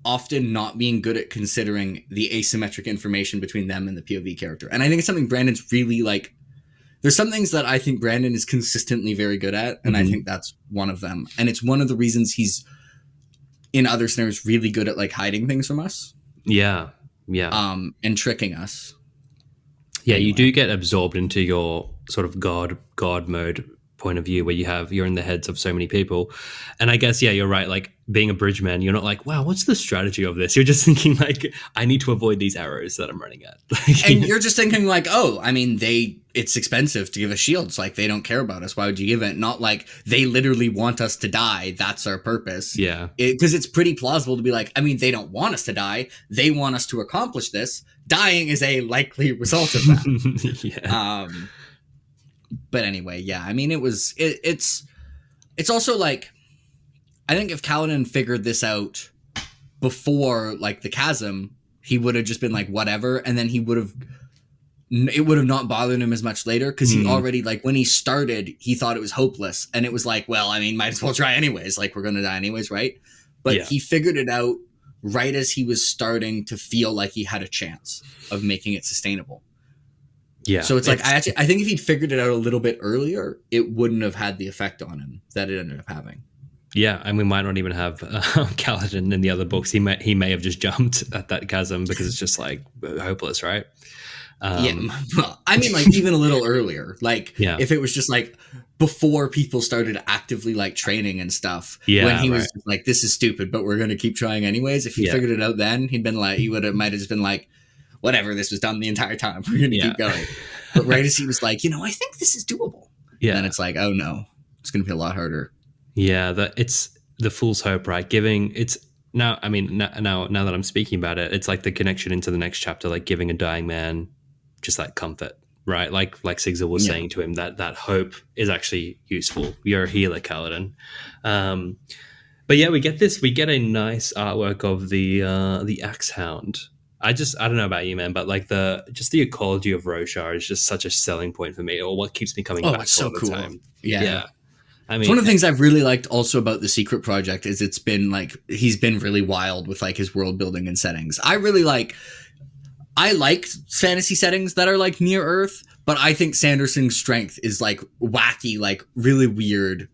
often not being good at considering the asymmetric information between them and the POV character. And I think it's something Brandon's really like, there's some things that I think Brandon is consistently very good at, and I think that's one of them. And it's one of the reasons he's in other scenarios really good at like hiding things from us. Yeah. And tricking us. Yeah, anyway. You do get absorbed into your sort of God mode point of view where you're in the heads of so many people. And I guess, yeah, you're right. Like being a Bridgeman, you're not like, wow, what's the strategy of this? You're just thinking like, I need to avoid these arrows that I'm running at. And you're just thinking like, oh, I mean, it's expensive to give us shields. Like they don't care about us. Why would you give it? Not like they literally want us to die. That's our purpose. Yeah. Because it's pretty plausible to be like, I mean, they don't want us to die. They want us to accomplish this. Dying is a likely result of that. Yeah. But anyway, yeah, I mean, it's also like, I think if Kaladin figured this out before like the chasm, he would have just been like, whatever. And then it would have not bothered him as much later. Cause he already like when he started, he thought it was hopeless. And it was like, well, I mean, might as well try anyways. Like we're going to die anyways. Right. But he figured it out right as he was starting to feel like he had a chance of making it sustainable. Yeah. So it's like, I think if he'd figured it out a little bit earlier, it wouldn't have had the effect on him that it ended up having. Yeah. And we might not even have Kaladin in the other books. He may have just jumped at that chasm because it's just like hopeless, right? Well, I mean, like even a little earlier, like if it was just like before people started actively like training and stuff, when he was just like, this is stupid, but we're going to keep trying anyways. If he figured it out then, might have just been like, whatever, this was done the entire time. We're going to keep going. But right as he was like, I think this is doable. Yeah. Then it's like, oh no, it's going to be a lot harder. Yeah. It's the fool's hope, right? Now that I'm speaking about it, it's like the connection into the next chapter, like giving a dying man just like comfort, right? Like Sigzil was saying to him that hope is actually useful. You're a healer, Kaladin. But yeah, we get a nice artwork of the Axe Hound. I don't know about you, man, but like the ecology of Roshar is just such a selling point for me, or what keeps me coming back it's so all the cool. time. Yeah. I mean, it's one of the things I've really liked also about the Secret Project is it's been like, he's been really wild with like his world building and settings. I like fantasy settings that are like near Earth, but I think Sanderson's strength is like wacky, like really weird,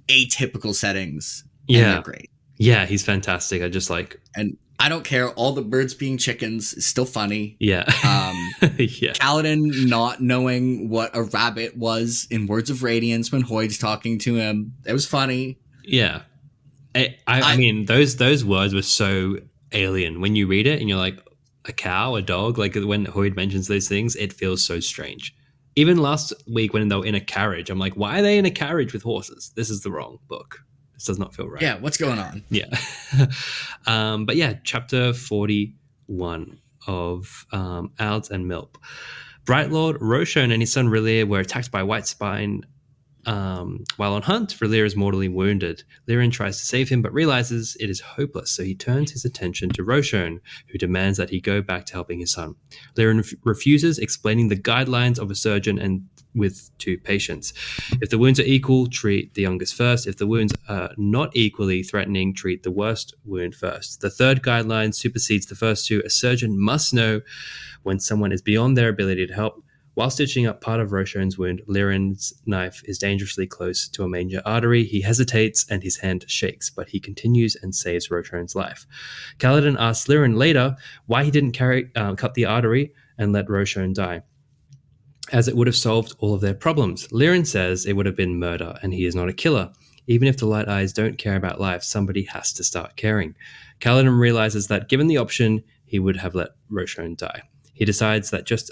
atypical settings. Yeah. They're great. Yeah, he's fantastic. I just like, and I don't care. All the birds being chickens is still funny. Yeah. Kaladin not knowing what a rabbit was in Words of Radiance when Hoid's talking to him. It was funny. Yeah. I mean, those words were so alien. When you read it and you're like, a cow, a dog, like when Hoid mentions those things, it feels so strange. even last week when they were in a carriage, I'm like, why are they in a carriage with horses? This is the wrong book. This does not feel right. Yeah, what's going on? Yeah. But yeah, chapter 41 of Owls and Milp. Bright Lord Roshar and his son Relir were attacked by White Spine. While on hunt, Relir is mortally wounded. Lirin tries to save him, but realizes it is hopeless, so he turns his attention to Roshar, who demands that he go back to helping his son. Lirin refuses, explaining the guidelines of a surgeon and with two patients. If the wounds are equal, treat the youngest first. If the wounds are not equally threatening, treat the worst wound first. The third guideline supersedes the first two. A surgeon must know when someone is beyond their ability to help. While stitching up part of Roshan's wound, Lirin's knife is dangerously close to a major artery. He hesitates and his hand shakes, but he continues and saves Roshan's life. Kaladin asks Lirin later why he didn't cut the artery and let Roshan die, as it would have solved all of their problems. Lirin says it would have been murder, and he is not a killer. Even if the Light Eyes don't care about life, somebody has to start caring. Kaladin realizes that given the option, he would have let Roshan die. He decides that just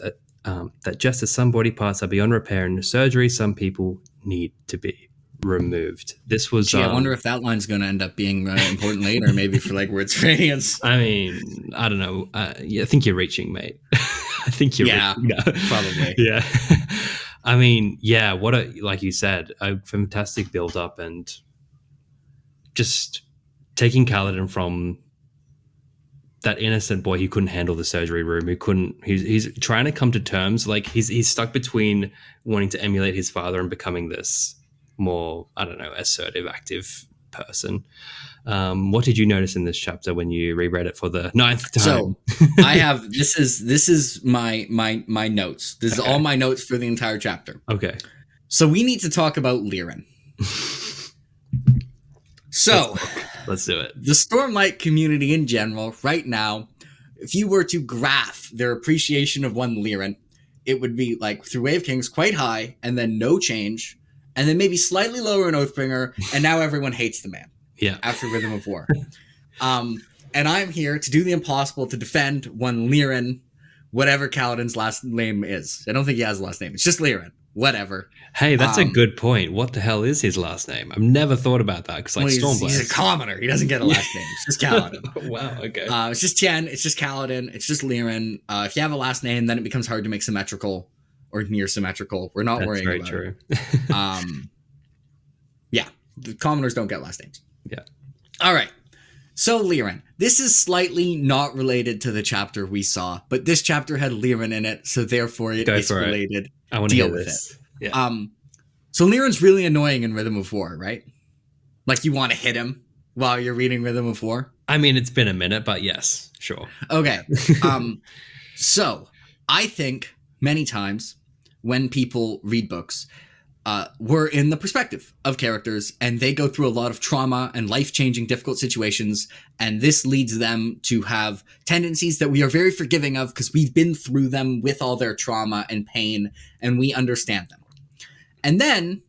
as some body parts are beyond repair and surgery, some people need to be removed. This was. Gee, I wonder if that line's going to end up being important later, maybe for like Words for Aliens. I mean, I don't know. I think you're reaching, mate. I think you're reaching. No. Probably. Yeah. I mean, yeah. Like you said, a fantastic build up and just taking Kaladin from that innocent boy. He couldn't handle the surgery room. He's trying to come to terms. Like he's stuck between wanting to emulate his father and becoming this more, I don't know, assertive, active person. What did you notice in this chapter when you reread it for the 9th time? So I have, this is my notes. This is all my notes for the entire chapter. Okay. So we need to talk about Lirin. So let's do it. The Stormlight community in general, right now, if you were to graph their appreciation of one Lirin, it would be like through Wave Kings quite high, and then no change, and then maybe slightly lower in Oathbringer, and now everyone hates the man. Yeah. After Rhythm of War. And I'm here to do the impossible to defend one Lirin, whatever Kaladin's last name is. I don't think he has a last name. It's just Lirin. Whatever. Hey, that's a good point. What the hell is his last name? I've never thought about that because Stormblade. He's a commoner. He doesn't get a last name. It's just Kaladin. Wow, okay. It's just Tien. It's just Kaladin. It's just Lirin. If you have a last name, then it becomes hard to make symmetrical or near symmetrical. We're not worrying about it. That's very true. Yeah. The commoners don't get last names. Yeah. All right. So Lirin. This is slightly not related to the chapter we saw, but this chapter had Lirin in it, so therefore it is related. I want to deal with this. Yeah. So Lirin's really annoying in Rhythm of War, right? Like you want to hit him while you're reading Rhythm of War? I mean, it's been a minute, but yes, sure. Okay. So I think many times when people read books, we're in the perspective of characters and they go through a lot of trauma and life-changing difficult situations, and this leads them to have tendencies that we are very forgiving of because we've been through them with all their trauma and pain and we understand them. And then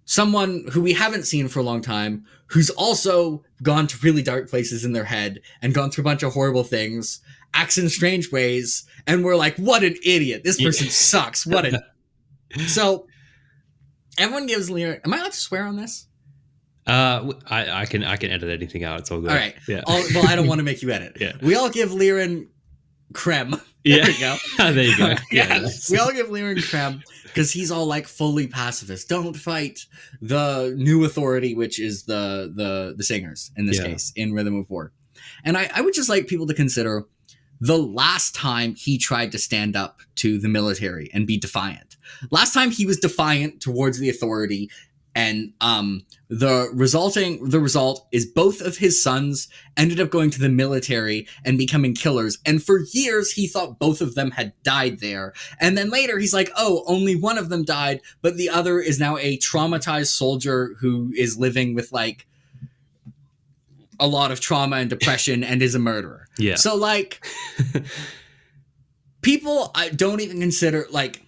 someone who we haven't seen for a long time, who's also gone to really dark places in their head and gone through a bunch of horrible things, acts in strange ways, and we're like, what an idiot. This person sucks. What a... So... Everyone gives Lirin... Am I allowed to swear on this? I can edit anything out. It's all good. All right. Yeah. Well, I don't want to make you edit. Yeah. We all give Lirin creme. There we go. There you go. Yeah. We all give Lirin creme because he's all like fully pacifist. Don't fight the new authority, which is the singers in this case in Rhythm of War. And I would just like people to consider the last time he tried to stand up to the military and be defiant. Last time he was defiant towards the authority, and the result is both of his sons ended up going to the military and becoming killers. And for years, he thought both of them had died there. And then later, he's like, oh, only one of them died, but the other is now a traumatized soldier who is living with, like, a lot of trauma and depression and is a murderer. Yeah. So, like, people don't even consider, like,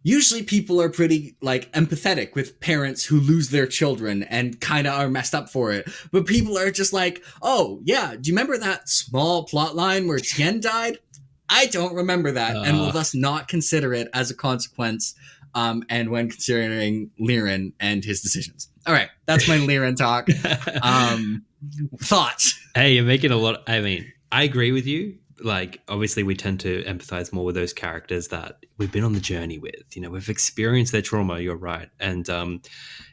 usually people are pretty, like, empathetic with parents who lose their children and kind of are messed up for it. But people are just like, oh, yeah, do you remember that small plot line where Tien died? I don't remember that, and will thus not consider it as a consequence. And when considering Lirin and his decisions. All right, that's my Lirin talk. Thoughts? Hey, you're making a lot. I mean, I agree with you. Like, obviously, we tend to empathize more with those characters that we've been on the journey with. You know, we've experienced their trauma. You're right, and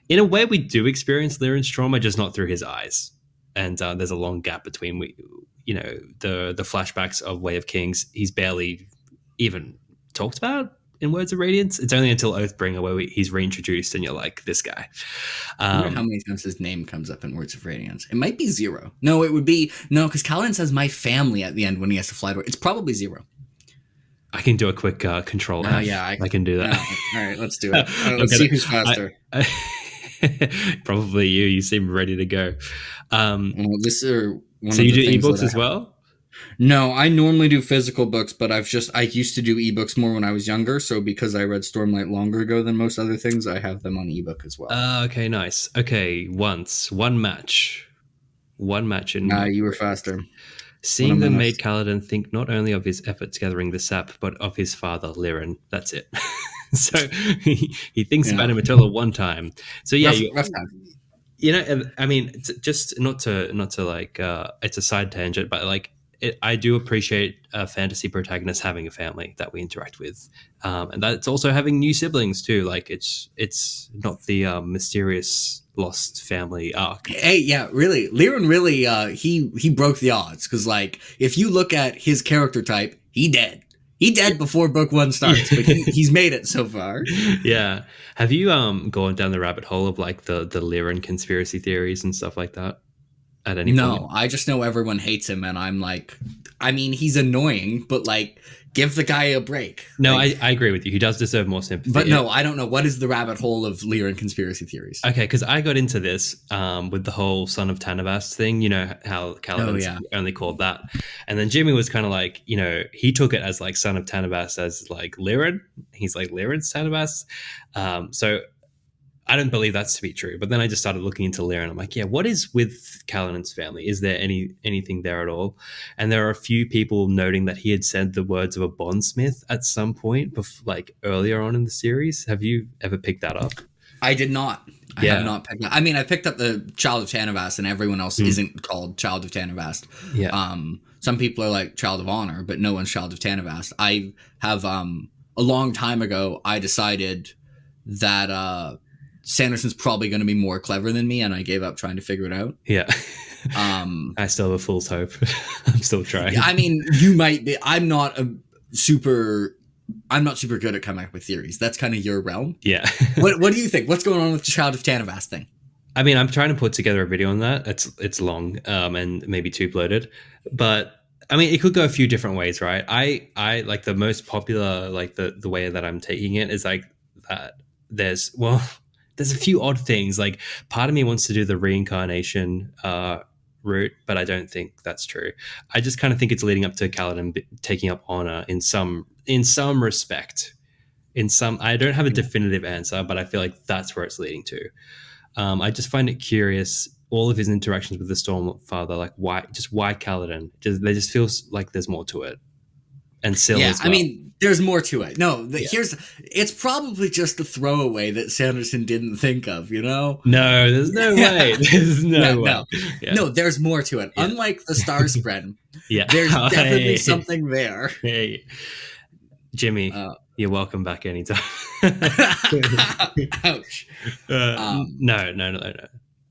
in a way, we do experience Lirin's trauma, just not through his eyes. And there's a long gap between the flashbacks of Way of Kings. He's barely even talked about in Words of Radiance. It's only until Oathbringer where he's reintroduced, and you're like, this guy. I wonder how many times his name comes up in Words of Radiance. It might be 0. No, it would be no, because Kaladin says "my family" at the end when he has to fly to it. It's probably 0. I can do a quick control F. Yeah, I can do that. All right, let's do it. Let's see who's faster. Probably you. You seem ready to go. Well, this is one so of you the do things ebooks as well? No, I normally do physical books, but I used to do ebooks more when I was younger. So because I read Stormlight longer ago than most other things, I have them on ebook as well. Okay, nice. Okay, one match in. You were faster. Seeing them made Kaladin think not only of his efforts gathering the sap, but of his father, Lirin. That's it. So he thinks about him until one time. So yeah, rough time. You know, I mean, just not to like, it's a side tangent, but like, I do appreciate fantasy protagonists having a family that we interact with, and that's also having new siblings too. Like it's not the mysterious lost family arc. Hey, yeah, really, Lirin really he broke the odds because like if you look at his character type, he dead before book 1 starts, but he's made it so far. Yeah, have you gone down the rabbit hole of like the Lirin conspiracy theories and stuff like that? At any point? I just know everyone hates him, and I'm like, I mean, he's annoying, but like, give the guy a break. No, like, I agree with you. He does deserve more sympathy. But no, I don't know. What is the rabbit hole of Lirin conspiracy theories? Okay, because I got into this with the whole Son of Tanavast thing. You know how Kaladin's only called that, and then Jimmy was kind of like, you know, he took it as like Son of Tanavast as like Lirin. He's like Lirin's Tanavast. So I don't believe that's to be true. But then I just started looking into Lirin. I'm like, yeah, what is with Kaladin's family? Is there anything there at all? And there are a few people noting that he had said the words of a bondsmith at some point, like earlier on in the series. Have you ever picked that up? I did not. I have not picked that. I mean, I picked up the Child of Tanavast, and everyone else isn't called Child of Tanavast. Yeah. Some people are like Child of Honor, but no one's Child of Tanavast. I have a long time ago, I decided that Sanderson's probably going to be more clever than me, and I gave up trying to figure it out. Yeah. I still have a fool's hope. I'm still trying. I mean, you might be. I'm not super good at coming up with theories. That's kind of your realm. Yeah. What do you think? What's going on with the Child of Tanavast thing? I mean, I'm trying to put together a video on that. It's long and maybe too bloated, but I mean, it could go a few different ways, right? I like the most popular, like the way that I'm taking it is like that. There's a few odd things. Like part of me wants to do the reincarnation route, but I don't think that's true. I just kind of think it's leading up to Kaladin taking up honor in some respect. I don't have a definitive answer, but I feel like that's where it's leading to. I just find it curious, all of his interactions with the Stormfather, like why Kaladin? They just feel like there's more to it. And Syl as well. I mean, there's more to it. No, it's probably just a throwaway that Sanderson didn't think of, you know? No, there's no way. There's no way. No. Yeah. No, there's more to it. Yeah. Unlike the Starspren, yeah. There's definitely something there. Hey, Jimmy, you're welcome back anytime. Ouch. No.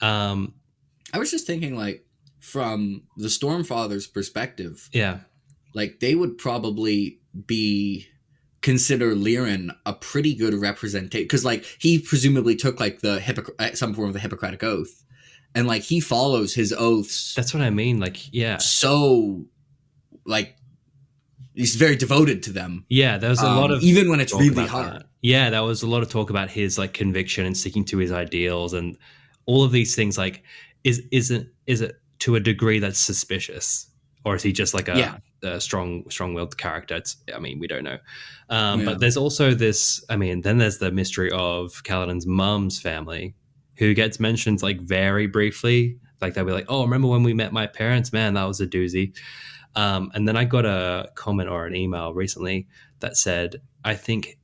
I was just thinking, like, from the Stormfather's perspective, yeah, like they would probably consider Lirin a pretty good representation, because like he presumably took like some form of the Hippocratic Oath, and like he follows his oaths. That's what I mean. Like, yeah. So, like, he's very devoted to them. Yeah, there's a lot of even when it's really hard. That. Yeah, there was a lot of talk about his like conviction and sticking to his ideals and all of these things. Like, is it to a degree that's suspicious, or is he just like a strong-willed character? I mean, we don't know. But there's also this. I mean, then there's the mystery of Kaladin's mum's family, who gets mentioned like very briefly. Like they'll be like, "Oh, remember when we met my parents? Man, that was a doozy." And then I got a comment or an email recently that said, I think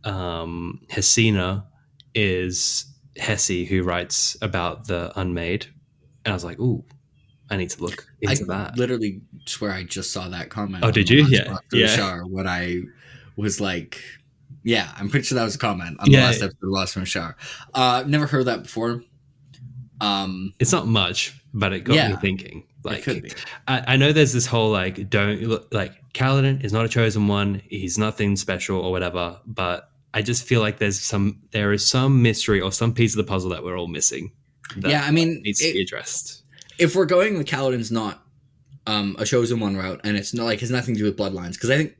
Hesina is Hesse, who writes about the Unmade. And I was like, ooh, I need to look into I that. literally swear I just saw that comment Oh, on did the you? last Yeah. Rock to Yeah. Roshar when I was like, yeah, I'm pretty sure that was a comment on the Yeah. last episode of Lost from Roshar. Never heard that before. It's not much, but it got me Yeah, thinking. it Like, could be. I know there's this whole like, don't look like Kaladin is not a chosen one. He's nothing special or whatever. But I just feel like there is some mystery or some piece of the puzzle that we're all missing that Yeah, I mean, needs to be addressed. if we're going the Kaladin's not a chosen one route, and it's not like has nothing to do with bloodlines, because I think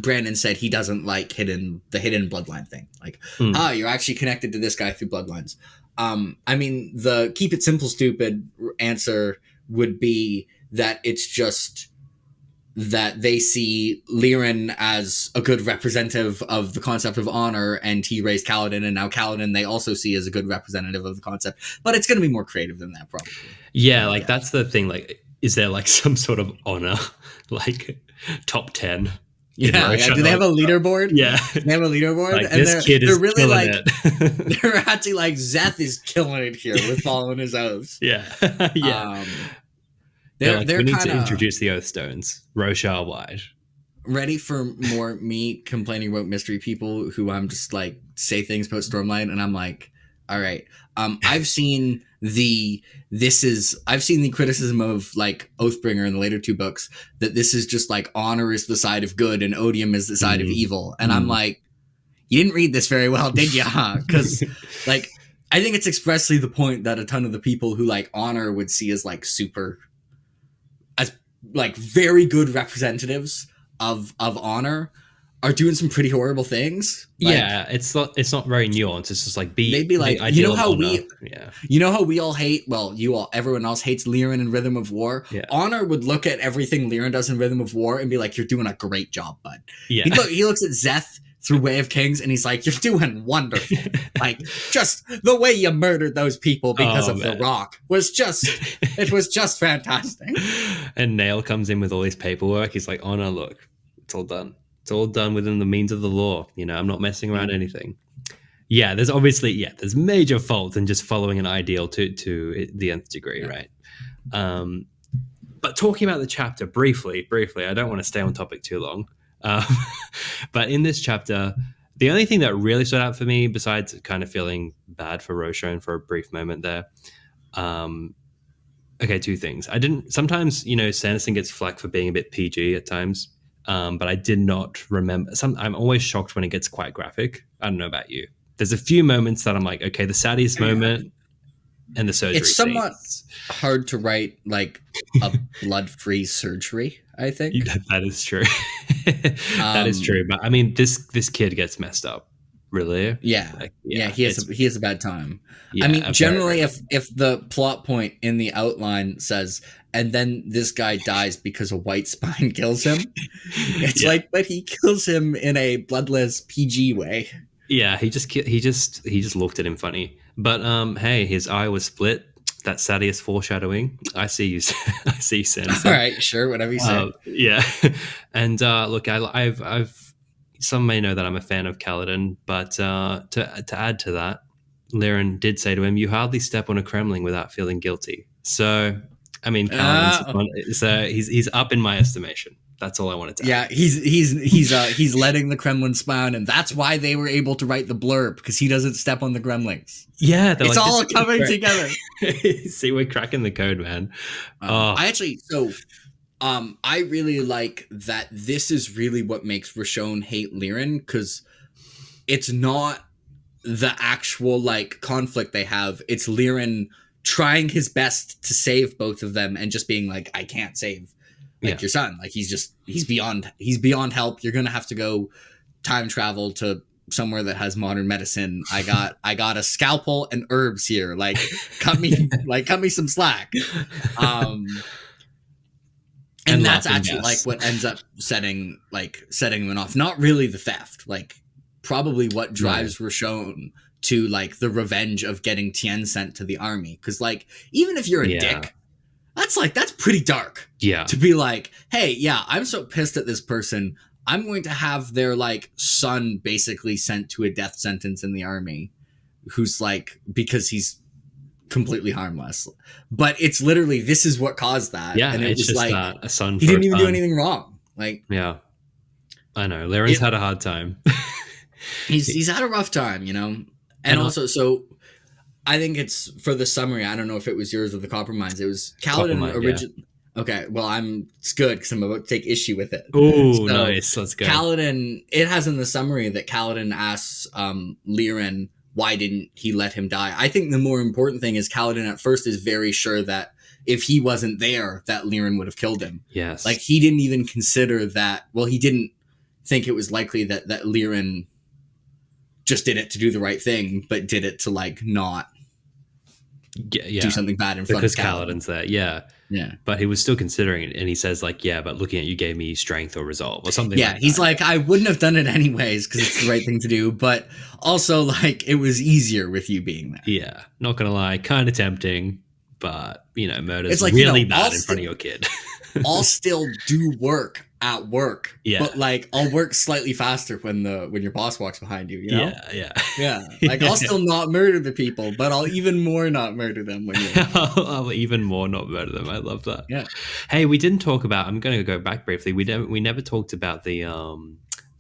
Brandon said he doesn't like the hidden bloodline thing. Like, you're actually connected to this guy through bloodlines. I mean, the keep it simple, stupid answer would be that it's just that they see Lirin as a good representative of the concept of honor, and he raised Kaladin, and now Kaladin they also see as a good representative of the concept. But it's going to be more creative than that, probably. Yeah, like that's the thing. Like, is there like some sort of honor, like top 10? Yeah. Do they have a leaderboard? Yeah, they have a leaderboard, like, and this kid is really killing like it. they're actually like Zeth is killing it here with following his oaths. Yeah, yeah. They're we need to kinda introduce the Oathstones, Roshar wide. ready for more me complaining about mystery people who I'm just like say things about Stormlight, and I'm like, all right. I've seen the criticism of like Oathbringer in the later two books that this is just like honor is the side of good and odium is the side of evil, and I'm like, you didn't read this very well, did you? Because like I think it's expressly the point that a ton of the people who like honor would see as like super as like very good representatives of honor are doing some pretty horrible things. Like, yeah, it's not very nuanced. It's just like they'd be like, you know how we all hate, well, everyone else hates Lirin in Rhythm of War. Yeah. Honor would look at everything Lirin does in Rhythm of War and be like, you're doing a great job, bud. Yeah. He looks at Zeth through Way of Kings and he's like, you're doing wonderful. Like, just the way you murdered those people because of the rock was just fantastic. And Nail comes in with all his paperwork. He's like, Honor, look, it's all done. It's all done within the means of the law. You know, I'm not messing around anything. Yeah, there's obviously, there's major fault in just following an ideal to the nth degree, right? But talking about the chapter briefly, I don't want to stay on topic too long. But in this chapter, the only thing that really stood out for me, besides kind of feeling bad for Roshar for a brief moment there, two things. Sometimes, Sanderson gets flack for being a bit PG at times. But I did not remember. I'm always shocked when it gets quite graphic. I don't know about you. There's a few moments that I'm like, okay, the saddest moment and the surgery. It's somewhat hard to write like a blood-free surgery, I think. That is true. That is true. But I mean, this kid gets messed up. Really? Yeah. He has a bad time. Yeah, I mean, generally, if the plot point in the outline says, and then this guy dies because a white spine kills him, it's like, but he kills him in a bloodless PG way. Yeah, he just looked at him funny. But hey, his eye was split. That's saddest foreshadowing. I see you. I see you, Sanderson. All right, sure, whatever you say. Yeah, and look, I've. Some may know that I'm a fan of Kaladin, but to add to that, Lirin did say to him, "You hardly step on a Kremling without feeling guilty." So, I mean, he's up in my estimation. That's all I wanted to add. Yeah, he's letting the Kremlin spawn, and that's why they were able to write the blurb, because he doesn't step on the Gremlings. Yeah, it's all coming together. See, we're cracking the code, man. I really like that this is really what makes Roshar hate Lirin, because it's not the actual like conflict they have. It's Lirin trying his best to save both of them and just being like, I can't save your son. Like he's beyond help. You're gonna have to go time travel to somewhere that has modern medicine. I got a scalpel and herbs here. Like cut me some slack. And that's actually like what ends up setting him off. Not really the theft, like probably what drives Roshar to like the revenge of getting Tien sent to the army. Because like even if you're a dick, that's pretty dark. Yeah. To be like, hey, yeah, I'm so pissed at this person. I'm going to have their like son basically sent to a death sentence in the army, who's like, because he's completely harmless. But it's literally, this is what caused that. Yeah, and it it's was just like that a son. He didn't even do anything wrong. Like, yeah, I know. Lirin's had a hard time. he's had a rough time, you know. And also, so I think it's for the summary. I don't know if it was yours or the Copper Mines. It was Kaladin original. Yeah. Okay, well, it's good because I'm about to take issue with it. Oh, so, nice. Let's go. Kaladin, it has in the summary that Kaladin asks Lirin, why didn't he let him die? I think the more important thing is Kaladin at first is very sure that if he wasn't there, that Lirin would have killed him. Yes. Like, he didn't even consider that. Well, he didn't think it was likely that Lirin just did it to do the right thing, but did it to, like, not do something bad in front of Kaladin. Because Kaladin's there, yeah. Yeah. But he was still considering it, and he says, like, yeah, but looking at you gave me strength or resolve or something like that. He's like, I wouldn't have done it anyways because it's the right thing to do, but also, like, it was easier with you being there. Yeah. Not going to lie, kind of tempting, but, you know, murder's like, really bad in front of your kid. I'll still do work at work, yeah. But, like, I'll work slightly faster when your boss walks behind you, you know? Yeah. Like, I'll still not murder the people, but I'll even more not murder them when you're I'll even more not murder them. I love that. Yeah. Hey, we didn't talk about, I'm going to go back briefly. We never talked about the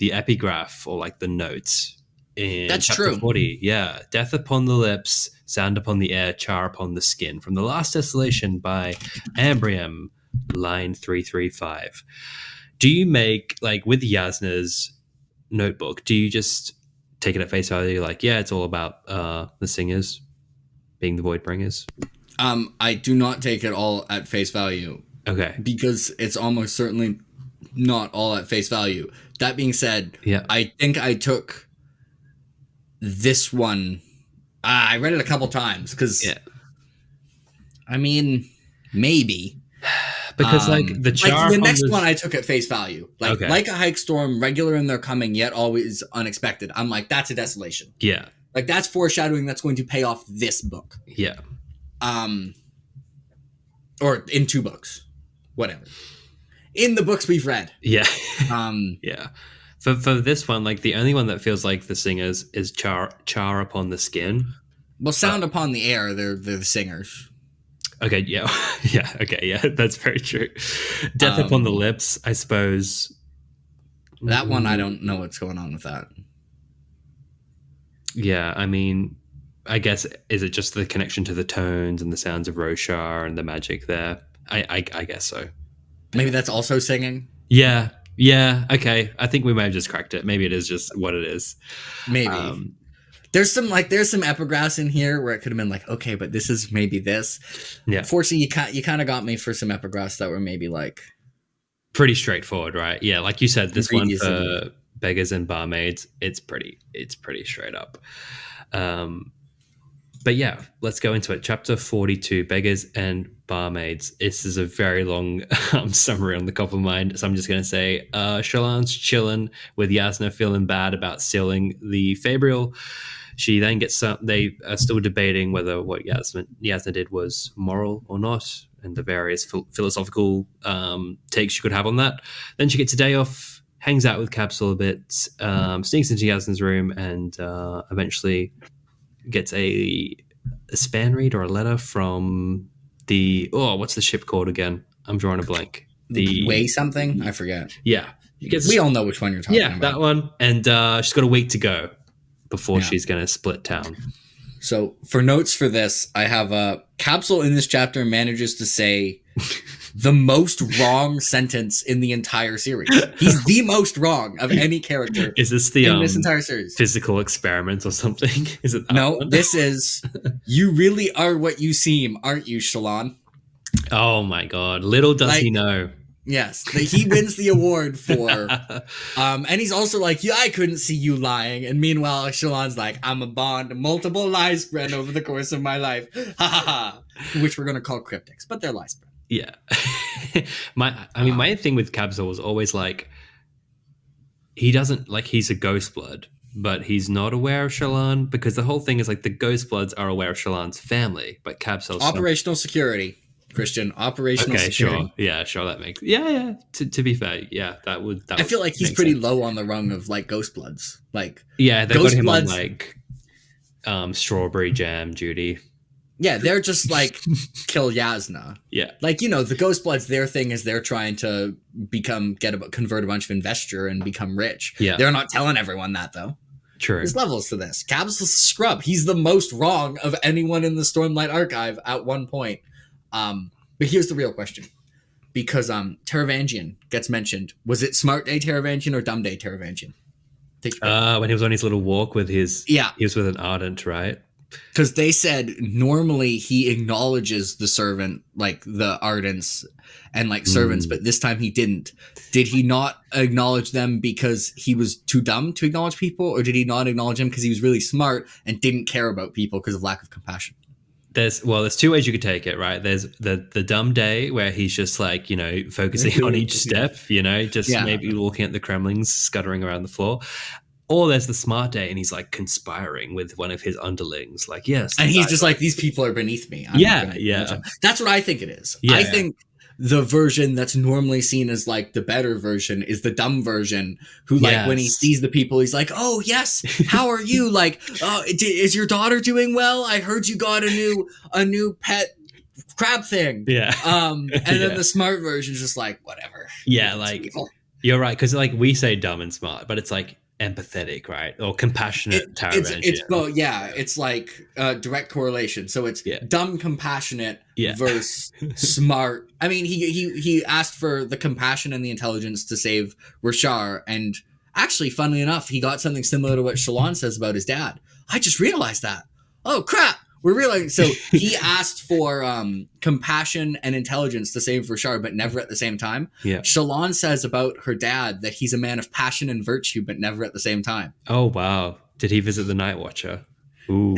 epigraph or, like, the notes in That's chapter true. 40. Yeah. Death upon the lips, sound upon the air, char upon the skin. From the Last Desolation by Ambrium, line 335. Do you make, like, with Yasna's notebook, do you just take it at face value? Like, yeah, it's all about the singers being the void bringers? I do not take it all at face value. Okay. Because it's almost certainly not all at face value. That being said, yeah. I think I took this one. I read it a couple times because, I mean, maybe. Because like the next one I took at face value, like a hike storm, regular in their coming, yet always unexpected. I'm like, that's a desolation. Yeah, like that's foreshadowing. That's going to pay off this book. Yeah, or in 2 books, whatever. In the books we've read. Yeah, yeah. For this one, like the only one that feels like the singers is char upon the skin. Well, sound upon the air. They're the singers. Okay, yeah. Okay, that's very true. Death upon the lips, I suppose. That one, I don't know what's going on with that. Yeah, I mean, I guess, is it just the connection to the tones and the sounds of Roshar and the magic there? I guess so. Maybe that's also singing? Yeah, okay. I think we may have just cracked it. Maybe it is just what it is. Maybe. There's some epigraphs in here where it could have been like, okay, but this is maybe this. Yeah. Fortunately, you kind of got me for some epigraphs that were maybe like pretty straightforward, right? Yeah, like you said, this one for beggars and barmaids, it's pretty straight up. But yeah, let's go into it. Chapter 42, beggars and barmaids. This is a very long summary on the Copper Mind, so I'm just going to say Shallan's chilling with Yasna, feeling bad about stealing the Fabrial. She then gets they are still debating whether what Yasna did was moral or not, and the various philosophical takes she could have on that. Then she gets a day off, hangs out with Kabsal a bit, sneaks into Yasna's room, and eventually gets a span read or a letter from the what's the ship called again? I'm drawing a blank. The way something? I forget. Yeah. We all know which one you're talking about. Yeah, that one. And she's got a week to go before she's going to split town. So for notes for this, I have Kabsal in this chapter manages to say the most wrong sentence in the entire series. He's the most wrong of any character. Is this in this entire series? Physical experiment or something? Is it that No, one? This is you really are what you seem, aren't you, Shallan? Oh my god. Little does he know. Yes, he wins the award for and he's also like, yeah, I couldn't see you lying. And meanwhile, Shallan's like, I'm a bond, multiple lies spread over the course of my life. Ha ha ha. Which we're gonna call cryptics, but they're lies spread. Yeah. My thing with Kabsal was always like, he doesn't, like, he's a Ghostblood, but he's not aware of Shallan, because the whole thing is like the Ghostbloods are aware of Shallan's family, but Kabsal's operational security Christian. Operational Okay, security. sure. Yeah, sure. That makes yeah. To be fair, yeah, that would. I feel like he's pretty low on the rung of like Ghostbloods. Like yeah, they've got him on Ghostbloods, like strawberry jam duty. yeah, they're just like kill Yasna. Yeah, Like, you know, the Ghostbloods, their thing is they're trying to convert a bunch of investor and become rich. Yeah. They're not telling everyone that though. true. There's levels to this. Kabsal's a scrub. He's the most wrong of anyone in the Stormlight Archive at one point. But here's the real question. Because Taravangian gets mentioned. Was it Smart Day Taravangian or Dumb Day Taravangian? When he was on his little walk with his... Yeah. He was with an Ardent, right? Because they said normally he acknowledges the servant, like the Ardents and like servants, but this time he didn't. Did he not acknowledge them because he was too dumb to acknowledge people? Or did he not acknowledge them because he was really smart and didn't care about people because of lack of compassion? There's two ways you could take it, right? There's the dumb day where he's just like, you know, focusing on each step, you know, just maybe looking at the Kremlings scuttering around the floor. Or there's the smart day and he's like conspiring with one of his underlings, like, yes. And he's just like, these people are beneath me. Yeah. That's what I think it is. Yeah. I think the version that's normally seen as like the better version is the dumb version who like when he sees the people, he's like, oh yes, how are you? Like, oh, is your daughter doing well? I heard you got a new pet crab thing. Yeah. And then the smart version is just like, whatever. Yeah, like you're right, because like we say dumb and smart, but it's like empathetic, right? Or compassionate Taravangian. It's both. Yeah, it's like direct correlation. So it's dumb, compassionate versus smart. I mean, he asked for the compassion and the intelligence to save Roshar, and actually, funnily enough, he got something similar to what Shallan says about his dad. I just realized that. Oh crap! We're realizing. So he asked for compassion and intelligence to save Roshar, but never at the same time. Yeah. Shallan says about her dad that he's a man of passion and virtue, but never at the same time. Oh wow! Did he visit the Night Watcher? Ooh,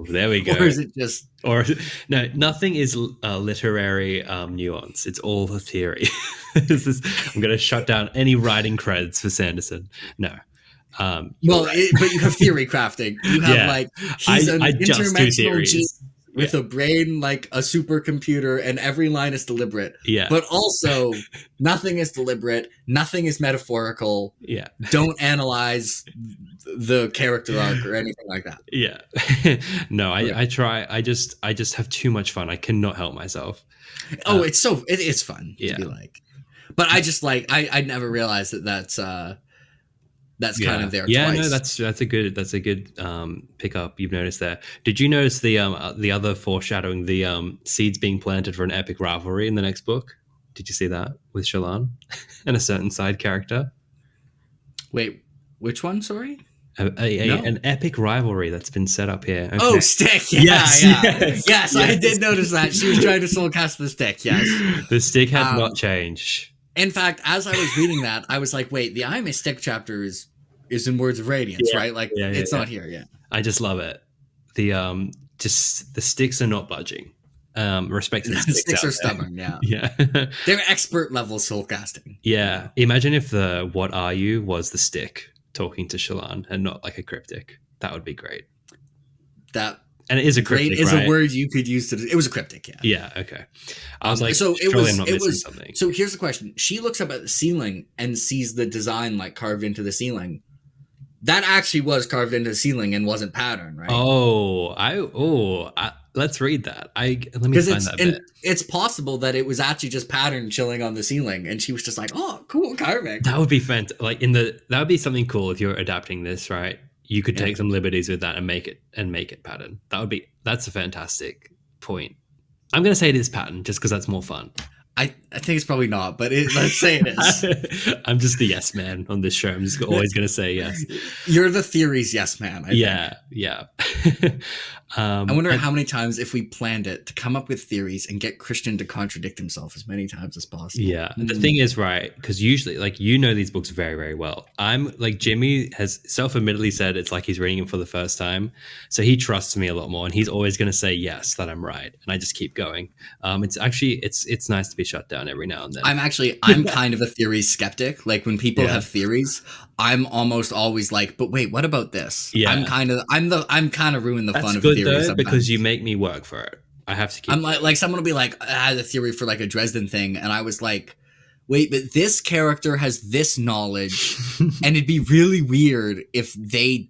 there we go. Or is it just? Or no, nothing is literary nuance. It's all a theory. I'm going to shut down any writing creds for Sanderson. No. But you have theory crafting. You have like he's an interdimensional genius with a brain like a supercomputer, and every line is deliberate. Yeah. But also, nothing is deliberate. Nothing is metaphorical. Yeah. Don't analyze the character arc or anything like that. Yeah. No, I try. I just have too much fun. I cannot help myself. Oh, it's fun to be like. But I just like I never realized that's kind of there. Yeah, twice. no, that's a good pickup you've noticed there. Did you notice the other foreshadowing, the seeds being planted for an epic rivalry in the next book? Did you see that with Shallan and a certain side character? Wait, which one? Sorry. An epic rivalry that's been set up here. Okay. Oh, stick! Yes, I did notice that she was trying to soulcast the stick. Yes, the stick had not changed. In fact, as I was reading that, I was like, "Wait, the I'm a Stick chapter is in Words of Radiance, right? Like, it's not here yet." I just love it. The just the sticks are not budging. Respecting the sticks are stubborn. Yeah, they're expert level soulcasting. Yeah, imagine if the "What are you" was the stick talking to Shallan and not like a cryptic. That would be great. And it is a cryptic, is right? a word you could use to. It was a cryptic, yeah. Yeah. Okay. I was like, so it was. Something. So here's the question: she looks up at the ceiling and sees the design like carved into the ceiling. That actually was carved into the ceiling and wasn't patterned, right? Let's read that. Let me find that bit. It's possible that it was actually just pattern chilling on the ceiling, and she was just like, "Oh, cool carving." That would be fantastic. Like that would be something cool if you're adapting this, right? You could take some liberties with that and make it pattern. That's a fantastic point. I'm going to say it is pattern just because that's more fun. I think it's probably not, but let's say it is. I'm just the yes man on this show. I'm just always going to say yes. You're the theory's yes man. Yeah. I wonder how many times, if we planned it, to come up with theories and get Christian to contradict himself as many times as possible. Yeah. The thing is, right, because usually, like, you know these books very, very well. I'm like, Jimmy has self-admittedly said it's like he's reading them for the first time. So he trusts me a lot more, and he's always going to say yes, that I'm right. And I just keep going. It's actually, it's nice to be shut down every now and then. I'm kind of a theory skeptic. Like, when people have theories, I'm almost always like, but wait, what about this? Yeah. I'm kind of ruining the fun of good, theories though, because you make me work for it. I have to keep. I'm like someone will be like, I had a theory for like a Dresden thing, and I was like, wait, but this character has this knowledge, and it'd be really weird if they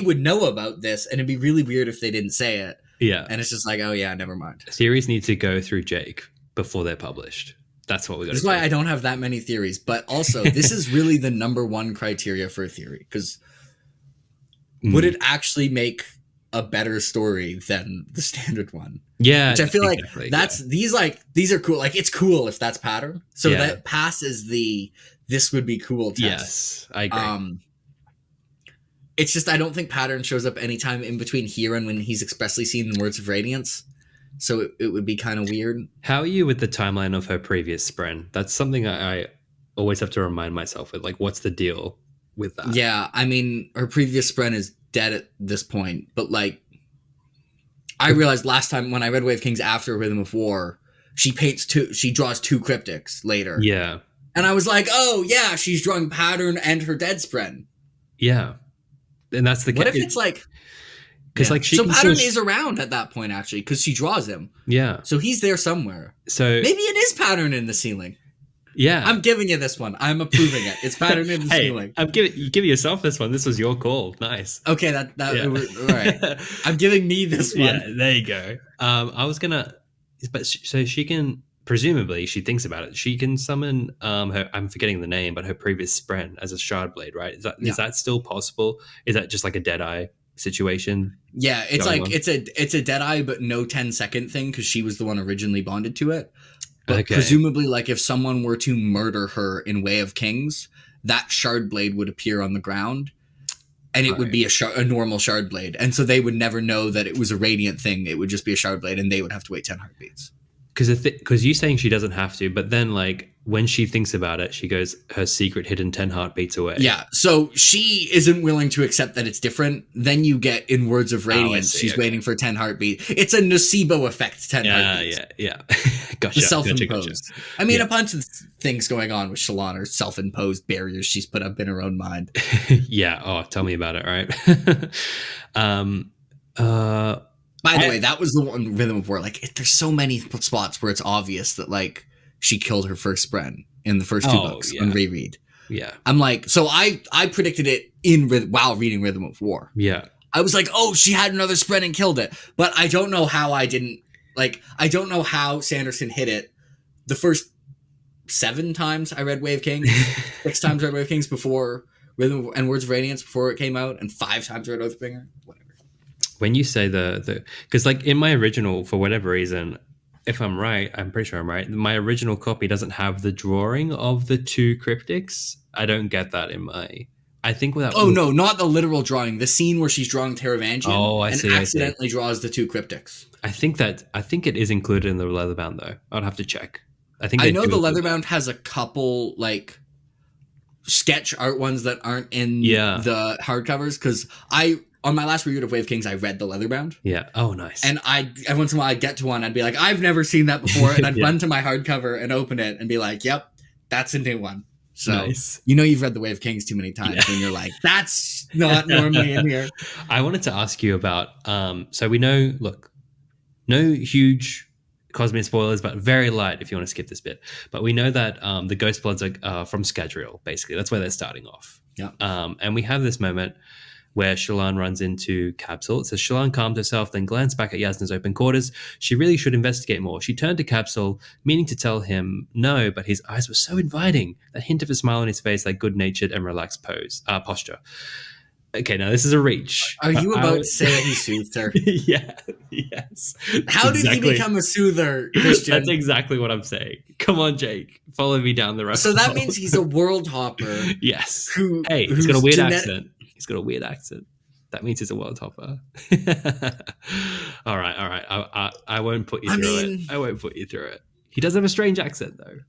would know about this, and it'd be really weird if they didn't say it. Yeah. And it's just like, oh yeah, never mind. Theories need to go through Jake before they're published. That's what we got to do. That's why I don't have that many theories. But also, this is really the number one criteria for a theory. Because would it actually make a better story than the standard one? Yeah. Which I feel like these are cool. Like, it's cool if that's pattern. So that passes the this would be cool test. Yes, I agree. It's just I don't think pattern shows up anytime in between here and when he's expressly seen in Words of Radiance. So it would be kind of weird. How are you with the timeline of her previous spren? That's something I always have to remind myself with. Like, what's the deal with that? Yeah, I mean, her previous spren is dead at this point. But, like, I realized last time when I read Wave Kings after Rhythm of War, she draws two cryptics later. Yeah. And I was like, oh, yeah, she's drawing pattern and her dead spren. Yeah. And that's the What if it's like... Because like she pattern is around at that point actually because she draws him. Yeah. So he's there somewhere. So maybe it is pattern in the ceiling. Yeah. I'm giving you this one. I'm approving it. It's pattern in the ceiling. You give yourself this one. This was your call. Nice. Okay, all right. I'm giving me this one. Yeah, there you go. I was gonna, but so she can presumably she thinks about it. She can summon her. I'm forgetting the name, but her previous spren as a shard blade. Right? Is that still possible? Is that just like a Deadeye situation? Yeah, it's like it's a Deadeye but no 10-second thing because she was the one originally bonded to it. But presumably, like if someone were to murder her in Way of Kings, that shard blade would appear on the ground, and it would be a normal shard blade, and so they would never know that it was a radiant thing. It would just be a shard blade, and they would have to wait 10 heartbeats. Because you're saying she doesn't have to, but then like when she thinks about it, she goes her secret hidden 10 heartbeats away. Yeah, so she isn't willing to accept that it's different. Then you get in Words of Radiance, she's waiting for 10 heartbeat. It's a nocebo effect, 10 heartbeats. Yeah. Gotcha. The self-imposed. Gotcha. I mean, a bunch of things going on with Shallan are self-imposed barriers she's put up in her own mind. Yeah. Oh, tell me about it. Right. By the way, that was the one Rhythm of War. Like, there's so many spots where it's obvious that, like, she killed her first spren in the first two books on reread. Yeah. I'm like, so I predicted it while reading Rhythm of War. Yeah. I was like, oh, she had another spren and killed it. But I don't know how I don't know how Sanderson hit it the first 7 times I read Wave Kings, 6 times I read Wave Kings before Rhythm and Words of Radiance before it came out, and 5 times I read Oathbringer. Whatever. When you say because like in my original, for whatever reason, if I'm right, I'm pretty sure I'm right. My original copy doesn't have the drawing of the 2 cryptics. I don't get that in my. I think without. Oh no, not the literal drawing. The scene where she's drawing Taravangian. Oh, I see. Accidentally draws the 2 cryptics. I think it is included in the leatherbound though. I'd have to check. I know the leatherbound has a couple like sketch art ones that aren't in the hardcovers because on my last reread of Wave Kings, I read the leatherbound. Yeah. Oh, nice. And every once in a while I'd get to one, I'd be like, I've never seen that before. And I'd run to my hardcover and open it and be like, yep, that's a new one. So, nice. You've read the Wave Kings too many times and you're like, that's not normally in here. I wanted to ask you about, so we know, look, no huge cosmic spoilers, but very light if you want to skip this bit. But we know that the Ghostbloods are from Scadrial, basically. That's where they're starting off. Yeah. And we have this moment where Shallan runs into Kabsal. It says, Shallan calmed herself, then glanced back at Yasna's open quarters. She really should investigate more. She turned to Kabsal, meaning to tell him no, but his eyes were so inviting. That hint of a smile on his face, like good-natured and relaxed posture. Okay, now this is a reach. Are you about to say that he soothed her? Yeah, yes. How did he become a soother, Christian? That's exactly what I'm saying. Come on, Jake. Follow me down the road. So that means he's a world hopper. Yes. He's got a weird accent. He's got a weird accent. That means he's a world hopper. All right. I won't put you through it. I won't put you through it. He does have a strange accent, though.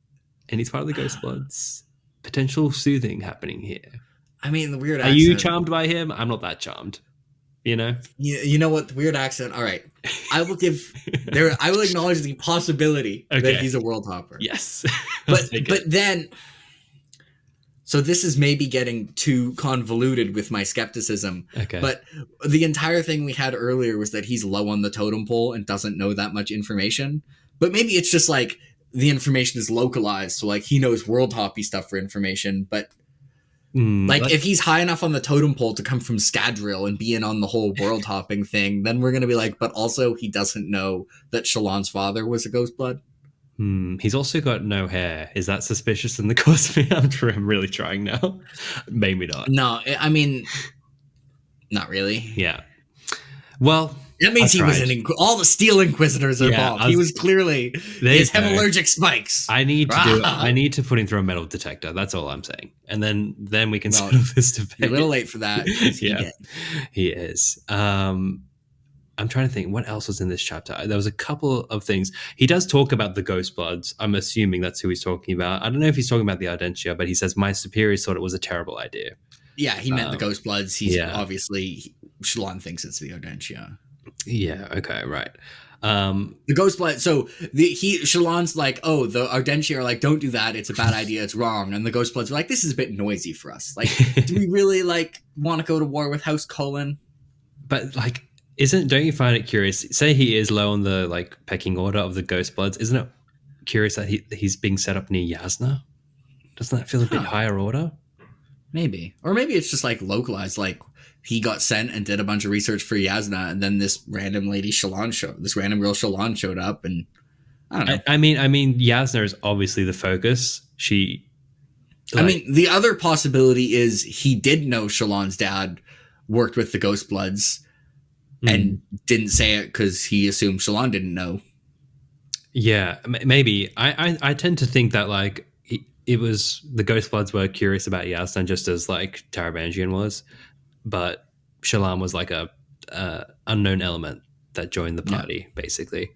And he's part of the Ghostbloods. Potential soothing happening here. I mean, the weird accent. Are you charmed by him? I'm not that charmed. You know? You know what? The weird accent. All right. I will acknowledge the possibility that he's a world hopper. Yes. But then So this is maybe getting too convoluted with my skepticism. Okay. But the entire thing we had earlier was that he's low on the totem pole and doesn't know that much information. But maybe it's just like the information is localized. So like he knows world hoppy stuff for information. But if he's high enough on the totem pole to come from Scadrial and be in on the whole world hopping thing, then we're going to be like, but also he doesn't know that Shallan's father was a Ghostblood. He's also got no hair. Is that suspicious in the cosplay? I'm really trying now. Maybe not. No, I mean, not really. Yeah. Well, that means he was all the Steel Inquisitors are involved. He was clearly his hemorrhagic spikes. I need to put him through a metal detector. That's all I'm saying. And then we can settle this debate. You're a little late for that. Yeah, he is. I'm trying to think what else was in this chapter. There was a couple of things. He does talk about the Ghostbloods. I'm assuming that's who he's talking about. I don't know if he's talking about the Ardentia, but he says, my superiors thought it was a terrible idea. Yeah, he meant the Ghostbloods. He's obviously, Shallan thinks it's the Ardentia. Yeah, okay, right. The Ghostblood, so Shallan's like, oh, the Ardentia are like, don't do that, it's a bad idea, it's wrong. And the Ghostbloods are like, this is a bit noisy for us. Like, do we really want to go to war with House Cullen? But don't you find it curious? Say he is low on the pecking order of the Ghostbloods. Isn't it curious that he's being set up near Yasna? Doesn't that feel a bit higher order? Maybe. Or maybe it's just localized, he got sent and did a bunch of research for Yasna, and then this random girl Shallan showed up, and I don't know. I mean Yasna is obviously the focus. The other possibility is he did know Shallan's dad worked with the Ghostbloods and didn't say it because he assumed Shallan didn't know. Yeah, maybe. I tend to think that it was the Ghostbloods were curious about Yasna just as Taravangian was, but Shallan was a unknown element that joined the party, basically.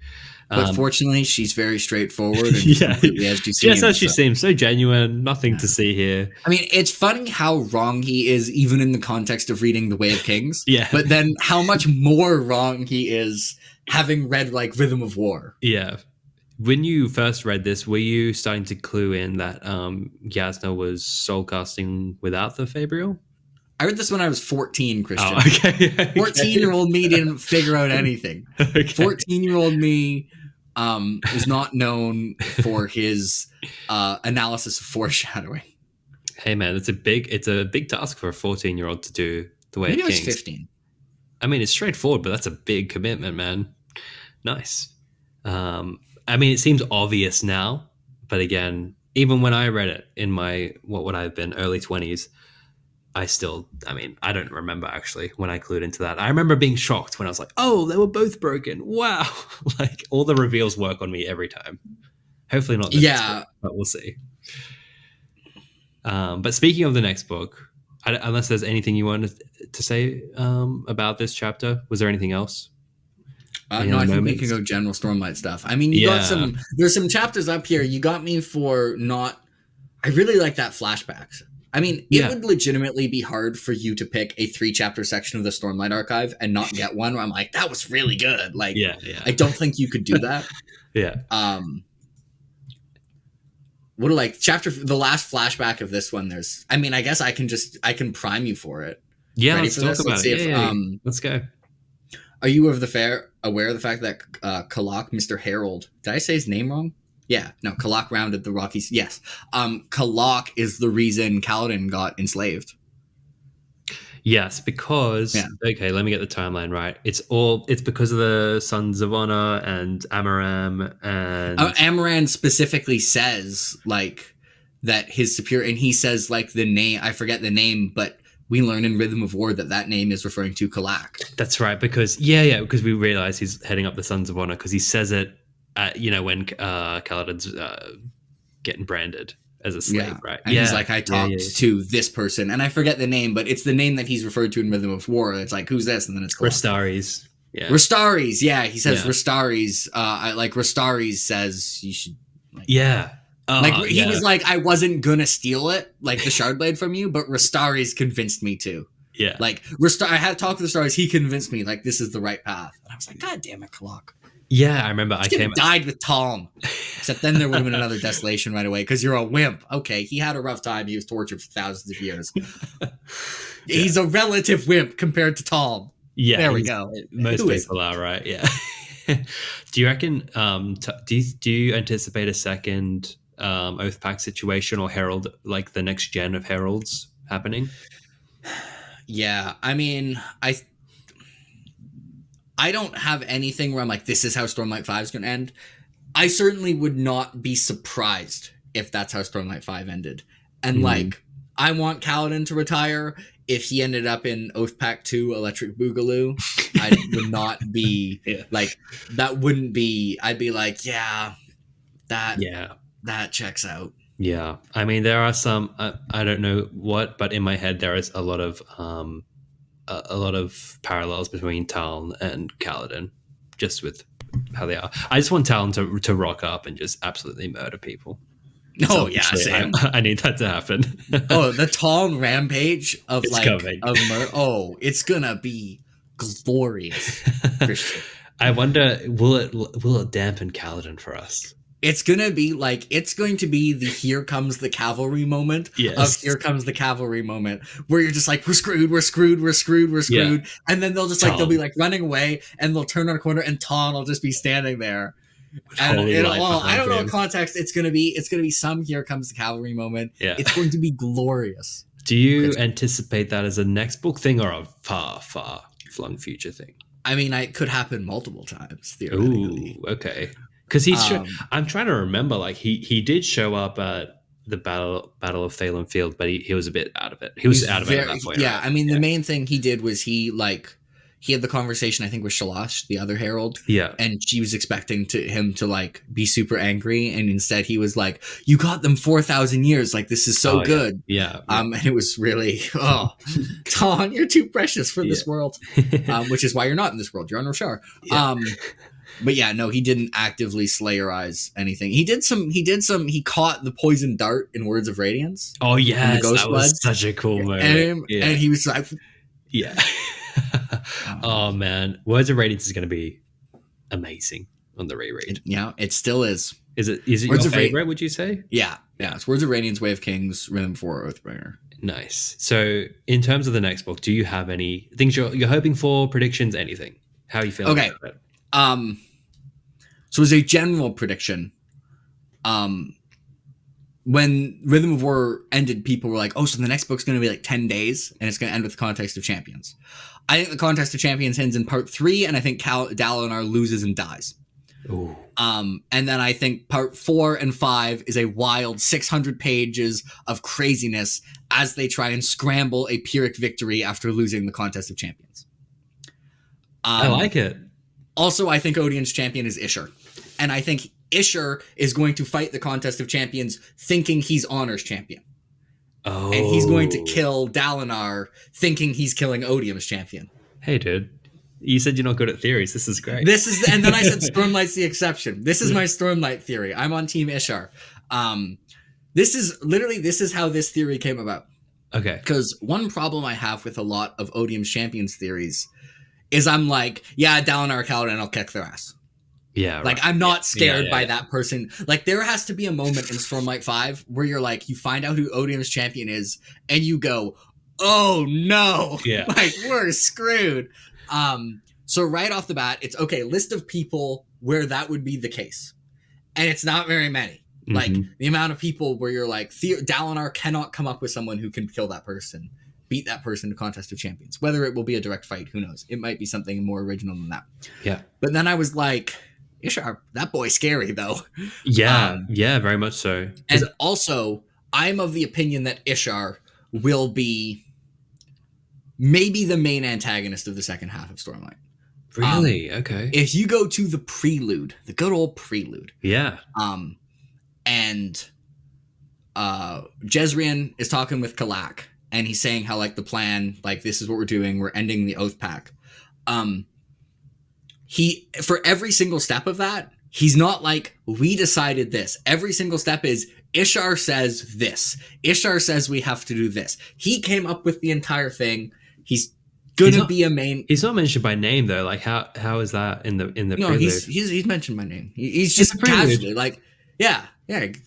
But fortunately, she's very straightforward and completely as you see. Just as she seems, so genuine, nothing to see here. I mean, it's funny how wrong he is, even in the context of reading The Way of Kings. Yeah. But then how much more wrong he is having read Rhythm of War. Yeah. When you first read this, were you starting to clue in that Yasna was soulcasting without the Fabrial? I read this when I was 14, Christian. Oh, okay. 14-year-old me didn't figure out anything. Okay. 14-year-old me is not known for his analysis of foreshadowing. Hey man, it's a big task for a 14-year-old to do The Way of Kings. Maybe I was 15. I mean, it's straightforward, but that's a big commitment, man. Nice. I mean, it seems obvious now, but again, even when I read it in my what would I have been early 20s, I don't remember actually when I clued into that. I remember being shocked when I was like, oh, they were both broken. Wow. All the reveals work on me every time. Hopefully not this book, but we'll see. But speaking of the next book, unless there's anything you wanted to say about this chapter, was there anything else? No, I think we can go general Stormlight stuff. I mean, there's some chapters up here. You got me for I really like that flashbacks. I mean, it would legitimately be hard for you to pick a 3-chapter section of the Stormlight Archive and not get one where I'm like, that was really good. I don't think you could do that. Yeah. The last flashback of this one, I guess I can prime you for it. Yeah, let's talk about it. Let's go. Are you aware of the fact that Kalak, Mr. Harold, did I say his name wrong? Yeah, no, Kalak rounded the Rockies. Yes. Kalak is the reason Kaladin got enslaved. Yes, because okay, let me get the timeline right. It's because of the Sons of Honor and Amaram and Amaran specifically says that his superior, and he says the name, I forget the name, but we learn in Rhythm of War that name is referring to Kalak. That's right, because because we realize he's heading up the Sons of Honor because he says it when Kaladin's getting branded as a slave, right? And he's like, I talked to this person, and I forget the name, but it's the name that he's referred to in Rhythm of War. It's like, who's this? And then it's Rastaris. Yeah. Rastaris, he says Rastaris. Rastaris says you should. He was like, I wasn't gonna steal it, the Shardblade from you, but Rastaris convinced me to. Yeah. I had talked to the Stars, he convinced me, this is the right path. And I was like, God damn it, Kalak. Yeah, I remember. You could have died with Tom. Except then there would have been another desolation right away because you're a wimp. Okay, he had a rough time. He was tortured for thousands of years. He's a relative wimp compared to Tom. Yeah, there we go. Most people are, right? Yeah. Do you reckon? Do you anticipate a second Oathpact situation or Herald, like the next gen of Heralds happening? Yeah, I mean, I don't have anything where I'm like, this is how Stormlight 5 is going to end. I certainly would not be surprised if that's how Stormlight 5 ended. And like, I want Kaladin to retire. If he ended up in Oathpact 2 Electric Boogaloo, I would not be like, that wouldn't be, I'd be like, that checks out. Yeah. I mean, there are some, I don't know what, but in my head, there is a lot of parallels between Talon and Kaladin, just with how they are. I just want Talon to rock up and just absolutely murder people. Oh, yeah, same. I need that to happen. The Talon rampage of it's like coming. It's gonna be glorious. I wonder, will it dampen Kaladin for us? It's going to be the here comes the cavalry moment of here comes the cavalry moment where you're just like, we're screwed. Yeah. And then they'll be like running away and they'll turn on a corner and Ton will just be standing there. And I don't know what context it's going to be. It's going to be some here comes the cavalry moment. Yeah. It's going to be glorious. Do you anticipate that as a next book thing or a far, far flung future thing? I mean, it could happen multiple times, theoretically. Ooh, okay. Because I'm trying to remember, like he did show up at the Battle of Thalen Field, but he was a bit out of it. He was out of it at that point. Yeah, right? I mean, the main thing he did was he had the conversation, I think, with Shalash, the other herald. Yeah. And she was expecting him to like be super angry, and instead he was like, "You got them 4,000 years. Like this is so good." Yeah. And it was really, Ton, you're too precious for this world. Which is why you're not in this world. You're on Roshar. Yeah. But yeah, no, he didn't actively slayerize anything. He caught the poison dart in Words of Radiance. Oh yes, that was such a cool moment. And he was like, yeah. Oh man, Words of Radiance is going to be amazing on the reread. Yeah, it still is. Is it your favorite? Would you say? Yeah. It's Words of Radiance, Way of Kings, Rhythm 4, Oathbringer. Nice. So, in terms of the next book, do you have any things you're hoping for? Predictions? Anything? How are you feeling about it? So as a general prediction, when Rhythm of War ended, people were like, oh, so the next book's going to be like 10 days and it's going to end with the Contest of Champions. I think the Contest of Champions ends in part 3, and I think Dalinar loses and dies. Ooh. And then I think part 4 and 5 is a wild 600 pages of craziness as they try and scramble a Pyrrhic victory after losing the Contest of Champions. I like it. Also, I think Odian's champion is Ishar. And I think Ishar is going to fight the Contest of Champions thinking he's Honor's champion. Oh. And he's going to kill Dalinar thinking he's killing Odium's champion. Hey, dude. You said you're not good at theories. This is great. And then I said Stormlight's the exception. This is my Stormlight theory. I'm on Team Ishar. This is how this theory came about. Okay. Because one problem I have with a lot of Odium's champions theories is I'm like, yeah, Dalinar, Kaladin, I'll kick their ass. Yeah. Like, I'm not scared by that person. Like, there has to be a moment in Stormlight 5 where you're like, you find out who Odium's champion is, and you go, oh no. Yeah. Like, we're screwed. So right off the bat, it's okay, list of people where that would be the case. And it's not very many. Mm-hmm. Like, the amount of people where you're like, Dalinar cannot come up with someone who can kill that person, beat that person to Contest of Champions. Whether it will be a direct fight, who knows? It might be something more original than that. Yeah. But then I was like, Ishar, that boy's scary, though. Yeah, very much so. And also, I'm of the opinion that Ishar will be maybe the main antagonist of the second half of Stormlight. Really? Okay. If you go to the prelude, the good old prelude. Yeah. And Jezrien is talking with Kalak, and he's saying how, like, the plan, like, this is what we're doing, we're ending the Oathpact. For every single step of that, he's not like, we decided this. Every single step is, Ishar says this. Ishar says we have to do this. He came up with the entire thing. He's gonna be a main. He's not mentioned by name though. Like how is that in the No, prelude? he's mentioned by name. He's just casually like, yeah.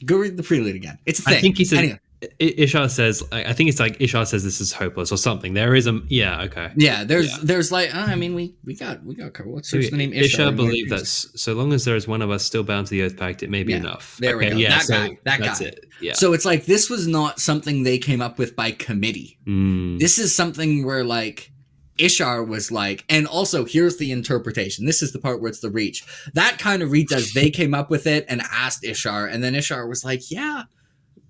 Go read the prelude again. It's a thing. I think he said. Anyway. Ishar says, I think it's like Ishar says this is hopeless or something. There is okay. Yeah, there's like, I mean, we got covered. What's the name? Ishar believed that so long as there is one of us still bound to the Oathpact, it may be enough. There we go. Yeah, that that's guy. It. Yeah. So it's like, this was not something they came up with by committee. This is something where like Ishar was like, and also here's the interpretation. This is the part where it's the reach. That kind of reads as they came up with it and asked Ishar, and then Ishar was like, yeah,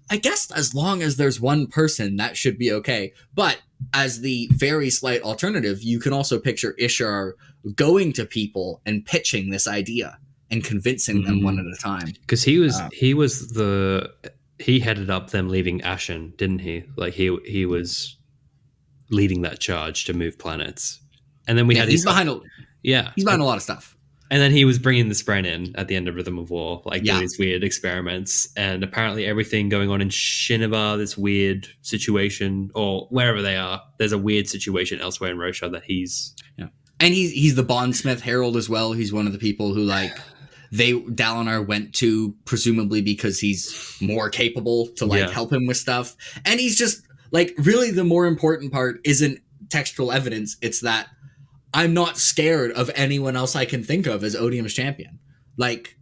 I guess as long as there's one person, that should be okay. But as the very slight alternative, you can also picture Ishar going to people and pitching this idea and convincing them one at a time. Because he headed up them leaving Ashen, didn't he? Like he was leading that charge to move planets, and then he's behind a lot of stuff. And then he was bringing the Spren in at the end of Rhythm of War, like doing these weird experiments. And apparently everything going on in Shinovar, this weird situation, or wherever they are, there's a weird situation elsewhere in Roshar that he's... Yeah. And he's the Bondsmith Herald as well. He's one of the people who, like, Dalinar went to, presumably because he's more capable to, like, help him with stuff. And he's just, like, really the more important part isn't textual evidence. It's that I'm not scared of anyone else I can think of as Odium's champion. Like,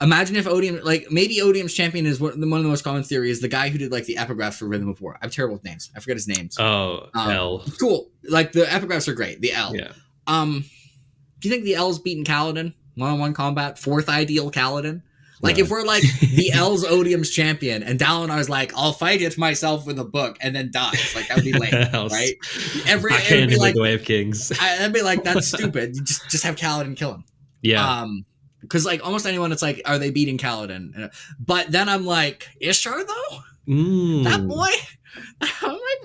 imagine if Odium, like, maybe Odium's champion is one of the most common theories, the guy who did, like, the epigraphs for Rhythm of War. I'm terrible with names. I forget his names. Oh, L. Cool. Like, the epigraphs are great. The L. Yeah. Do you think the L's beaten Kaladin? One-on-one combat? Fourth ideal Kaladin? Like, if we're like, the L's Odium's champion, and Dalinar's like, I'll fight it myself with a book, and then dies. Like, that would be lame, right? I can't be like the Way of Kings. I'd be like, that's stupid. You just have Kaladin kill him. Yeah. Because, like, almost anyone, it's like, are they beating Kaladin? But then I'm like, Ishar, though? That boy?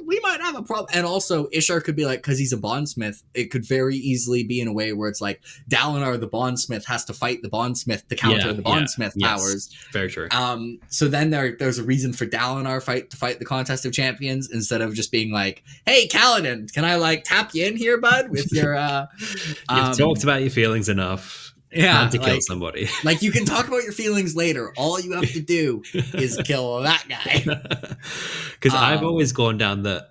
We might have a problem. And also, Ishar could be like, because he's a bondsmith, it could very easily be in a way where it's like Dalinar, the bondsmith, has to fight the bondsmith to counter the bondsmith powers. Very true. So then there's a reason for Dalinar to fight the contest of champions instead of just being like, hey, Kaladin, can I like tap you in here, bud, with your You've talked about your feelings enough. Time to kill somebody. Like, you can talk about your feelings later. All you have to do is kill that guy. Because I've always gone down the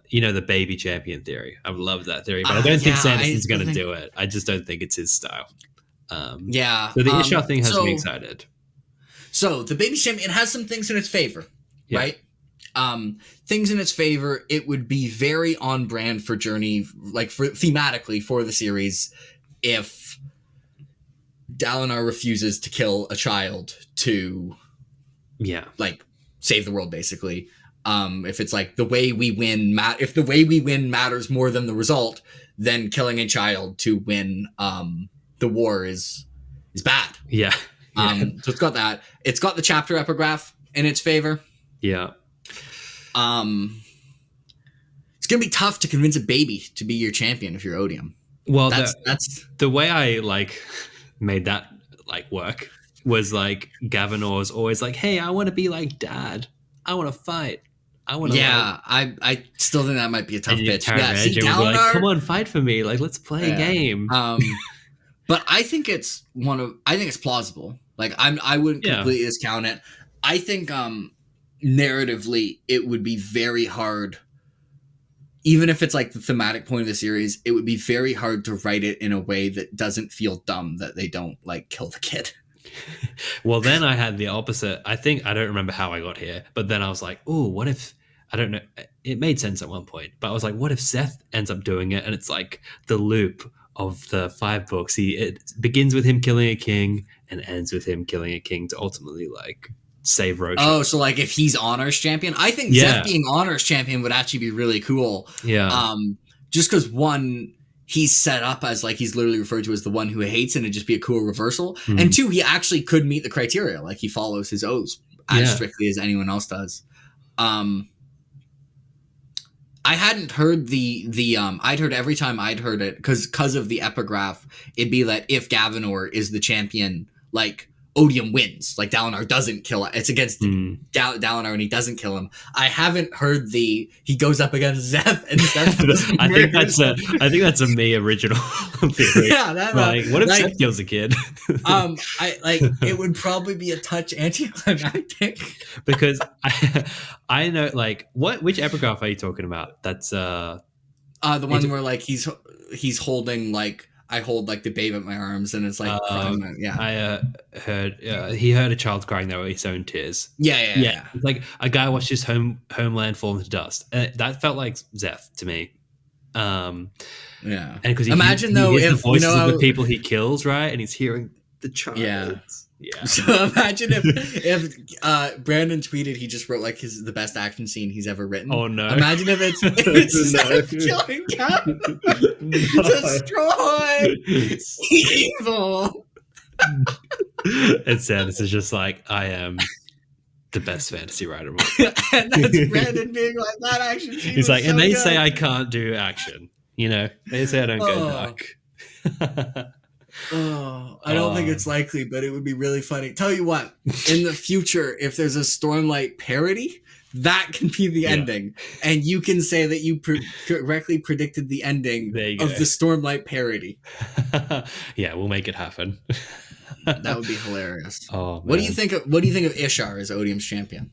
baby champion theory. I've loved that theory, but I don't think Sanderson's going to do it. I just don't think it's his style. So the Ishar thing has me excited. So the baby champion has some things in its favor, right? Things in its favor. It would be very on brand for Journey, like thematically for the series, if Dalinar refuses to kill a child to, like, save the world, basically. If it's like the way we win, if the way we win matters more than the result, then killing a child to win the war is bad. Yeah. So it's got that. It's got the chapter epigraph in its favor. Yeah. It's gonna be tough to convince a baby to be your champion if you're Odium. Well, that's the way I like made that like work was like Gavinor's always like, hey, I want to be like dad. I want to fight. I want to. Yeah, I still think that might be a tough pitch. Yeah, see, Dalinar, like, come on, fight for me. Like, let's play a game. But I think it's plausible. Like, I wouldn't completely discount it. I think narratively it would be very hard. Even if it's like the thematic point of the series, it would be very hard to write it in a way that doesn't feel dumb that they don't like kill the kid. Well, then I had the opposite. I don't remember how I got here, but then I was like, oh, what if, I don't know. It made sense at one point, but I was like, what if Seth ends up doing it? And it's like the loop of the 5 books. It begins with him killing a king and ends with him killing a king to ultimately like save Roshar. Oh, so like if he's Honor's champion, I think Seth being Honor's champion would actually be really cool. Yeah. Just because one, he's set up as like he's literally referred to as the one who hates, and it'd just be a cool reversal. Mm-hmm. And 2, he actually could meet the criteria. Like he follows his oaths as strictly as anyone else does. I hadn't heard I'd heard every time I'd heard it because of the epigraph, it'd be that if Gavinor is the champion, like Odium wins. Like Dalinar doesn't kill. It's against Dalinar and he doesn't kill him. I haven't heard he goes up against Zeph and Zeph. I think that's a me original theory. Yeah, like what if Zeph kills a kid? It would probably be a touch anticlimactic because I know like which epigraph are you talking about? That's the one where like he's holding like. I hold like the babe at my arms, and it's like, I heard he heard a child crying there with his own tears. Yeah. It's like a guy watched his homeland fall into dust. That felt like Zeph to me. And because imagine he though hears if the voices of the people he kills, right, and he's hearing the child. Yeah. So imagine if Brandon tweeted he just wrote like the best action scene he's ever written. Oh no! Imagine if it's killing Cap. Destroy evil. And Sanderson is just like, I am the best fantasy writer. And that's Brandon being like, that action scene. He's like, so and they good. say I can't do action. You know, they say I don't go dark. I don't think it's likely, but it would be really funny. Tell you what, in the future, if there's a Stormlight parody, that can be the ending. And you can say that you correctly predicted the ending of the Stormlight parody. Yeah, we'll make it happen. That would be hilarious. Oh, man. What do you think of Ishar as Odium's champion?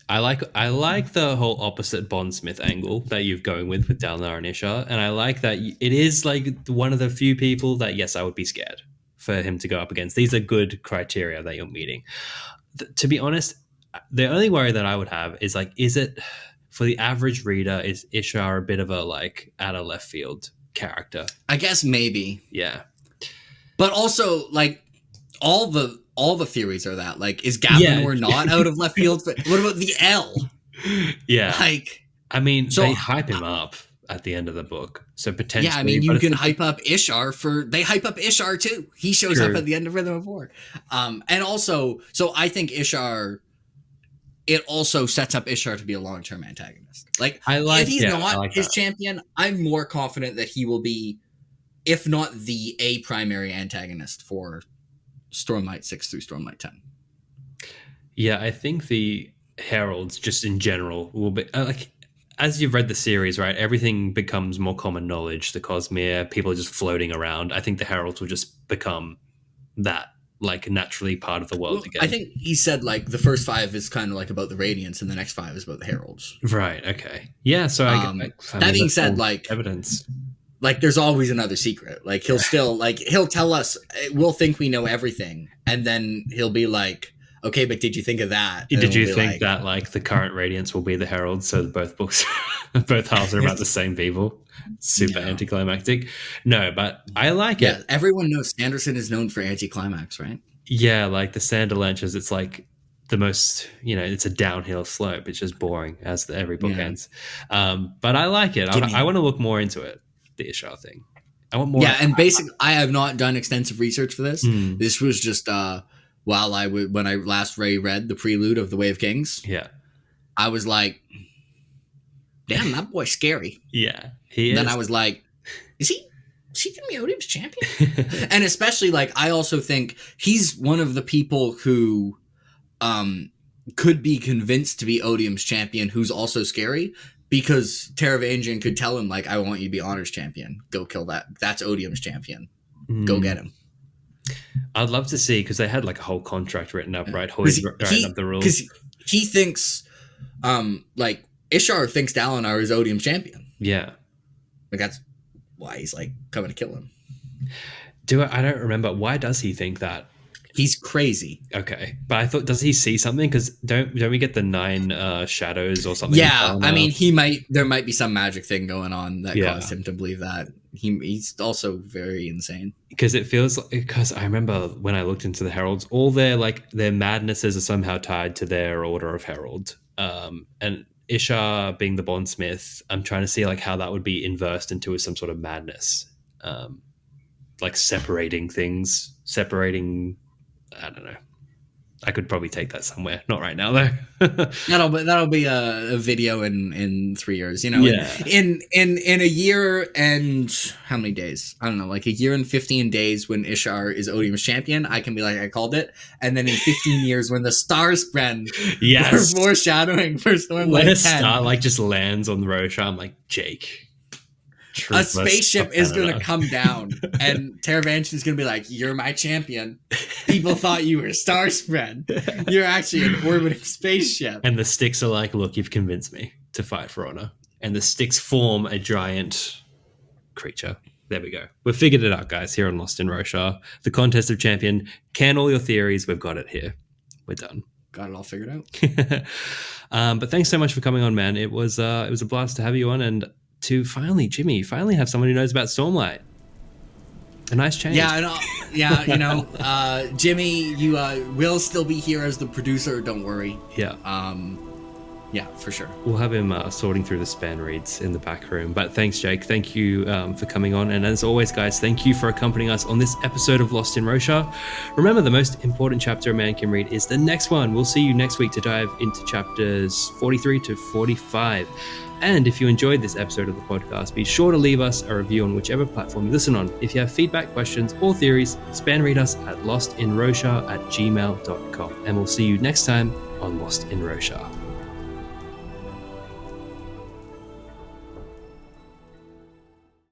I like the whole opposite bondsmith angle that you're going with Dalinar and Ishar, and I like that it is like one of the few people that yes, I would be scared for him to go up against. These are good criteria that you're meeting. To be honest, the only worry that I would have is like, is it for the average reader? Is Ishar a bit of a like out of left field character? I guess maybe. Yeah, but also like all the theories are that like is Gavinor not out of left field? But what about the L? Yeah, like I mean, they hype him up at the end of the book, so potentially. Yeah, I mean, you can hype up Ishar they hype up Ishar too. He shows up at the end of Rhythm of War, and also, so I think Ishar. It also sets up Ishar to be a long-term antagonist. Like, if he's not his champion, I'm more confident that he will be, if not the primary antagonist for Stormlight 6 through Stormlight 10. Yeah, I think the heralds just in general will be like, as you've read the series, right, everything becomes more common knowledge. The Cosmere, people are just floating around. I think the heralds will just become that, like, naturally part of the world again. I think he said like the first 5 is kind of like about the Radiants and the next 5 is about the heralds. Right, okay. Yeah, so that being said, like evidence. Like there's always another secret. Like he'll still like he'll tell us, we'll think we know everything, and then he'll be like, okay, but did you think of that? And did you think that like the current Radiants will be the heralds, so both books both halves are about the same people? Super anticlimactic. No, but I like it. Everyone knows Sanderson is known for anticlimax, right? Yeah, like the Sanderlanches, it's like the most, it's a downhill slope. It's just boring as every book ends. But I like it. I want to look more into it. The Ishar thing. I want more. Yeah, and basically, I have not done extensive research for this. This was just when I last reread the prelude of The Way of Kings. Yeah, I was like, damn, that boy's scary. Yeah, he is. Then I was like, is he gonna be Odium's champion? And especially like, I also think he's one of the people who could be convinced to be Odium's champion, who's also scary. Because Taravangian could tell him, like, I want you to be Honor's champion. Go kill that. That's Odium's champion. Go get him. I'd love to see, because they had, like, a whole contract written up, right? Hoid writing up the rules. Because he thinks, like, Ishar thinks Dalinar is Odium's champion. Yeah. Like, that's why he's, like, coming to kill him. I don't remember. Why does he think that? He's crazy. Okay, but I thought, does he see something? Because don't we get the 9 shadows or something? Yeah, I mean, there might be some magic thing going on that caused him to believe that. He's also very insane. Because it feels like, because I remember when I looked into the heralds, all their madnesses are somehow tied to their order of herald. And Ishar being the bondsmith, I'm trying to see like how that would be inversed into some sort of madness, like separating. I don't know. I could probably take that somewhere. Not right now though. That'll be a video in 3 years. You know, Yeah. in a year and how many days? I don't know, like a year and 15 days when Ishar is Odium's champion, I can be like, I called it. And then in 15 years when the Starspren Yes. were foreshadowing for Stormlight When a 10, star like just lands on the Roshar, I'm like, Jake. a spaceship is going to come down and Taravangian is going to be like, you're my champion. People thought you were Starspren. You're actually an orbiting spaceship. And the sticks are like, look, you've convinced me to fight for honor. And the sticks form a giant creature. There we go. We've figured it out, guys, here on Lost in Roshar. The contest of champion. Can all your theories. We've got it here. We're done. Got it all figured out. But thanks so much for coming on, man. It was a blast to have you on, and to finally have someone who knows about Stormlight. A nice change. Jimmy, you will still be here as the producer. Don't worry. Yeah, for sure. We'll have him sorting through the span reads in the back room. But thanks, Jake. Thank you for coming on. And as always, guys, thank you for accompanying us on this episode of Lost in Roshar. Remember, the most important chapter a man can read is the next one. We'll see you next week to dive into chapters 43 to 45. And if you enjoyed this episode of the podcast, be sure to leave us a review on whichever platform you listen on. If you have feedback, questions, or theories, span read us at lostinroshar@gmail.com. And we'll see you next time on Lost in Roshar.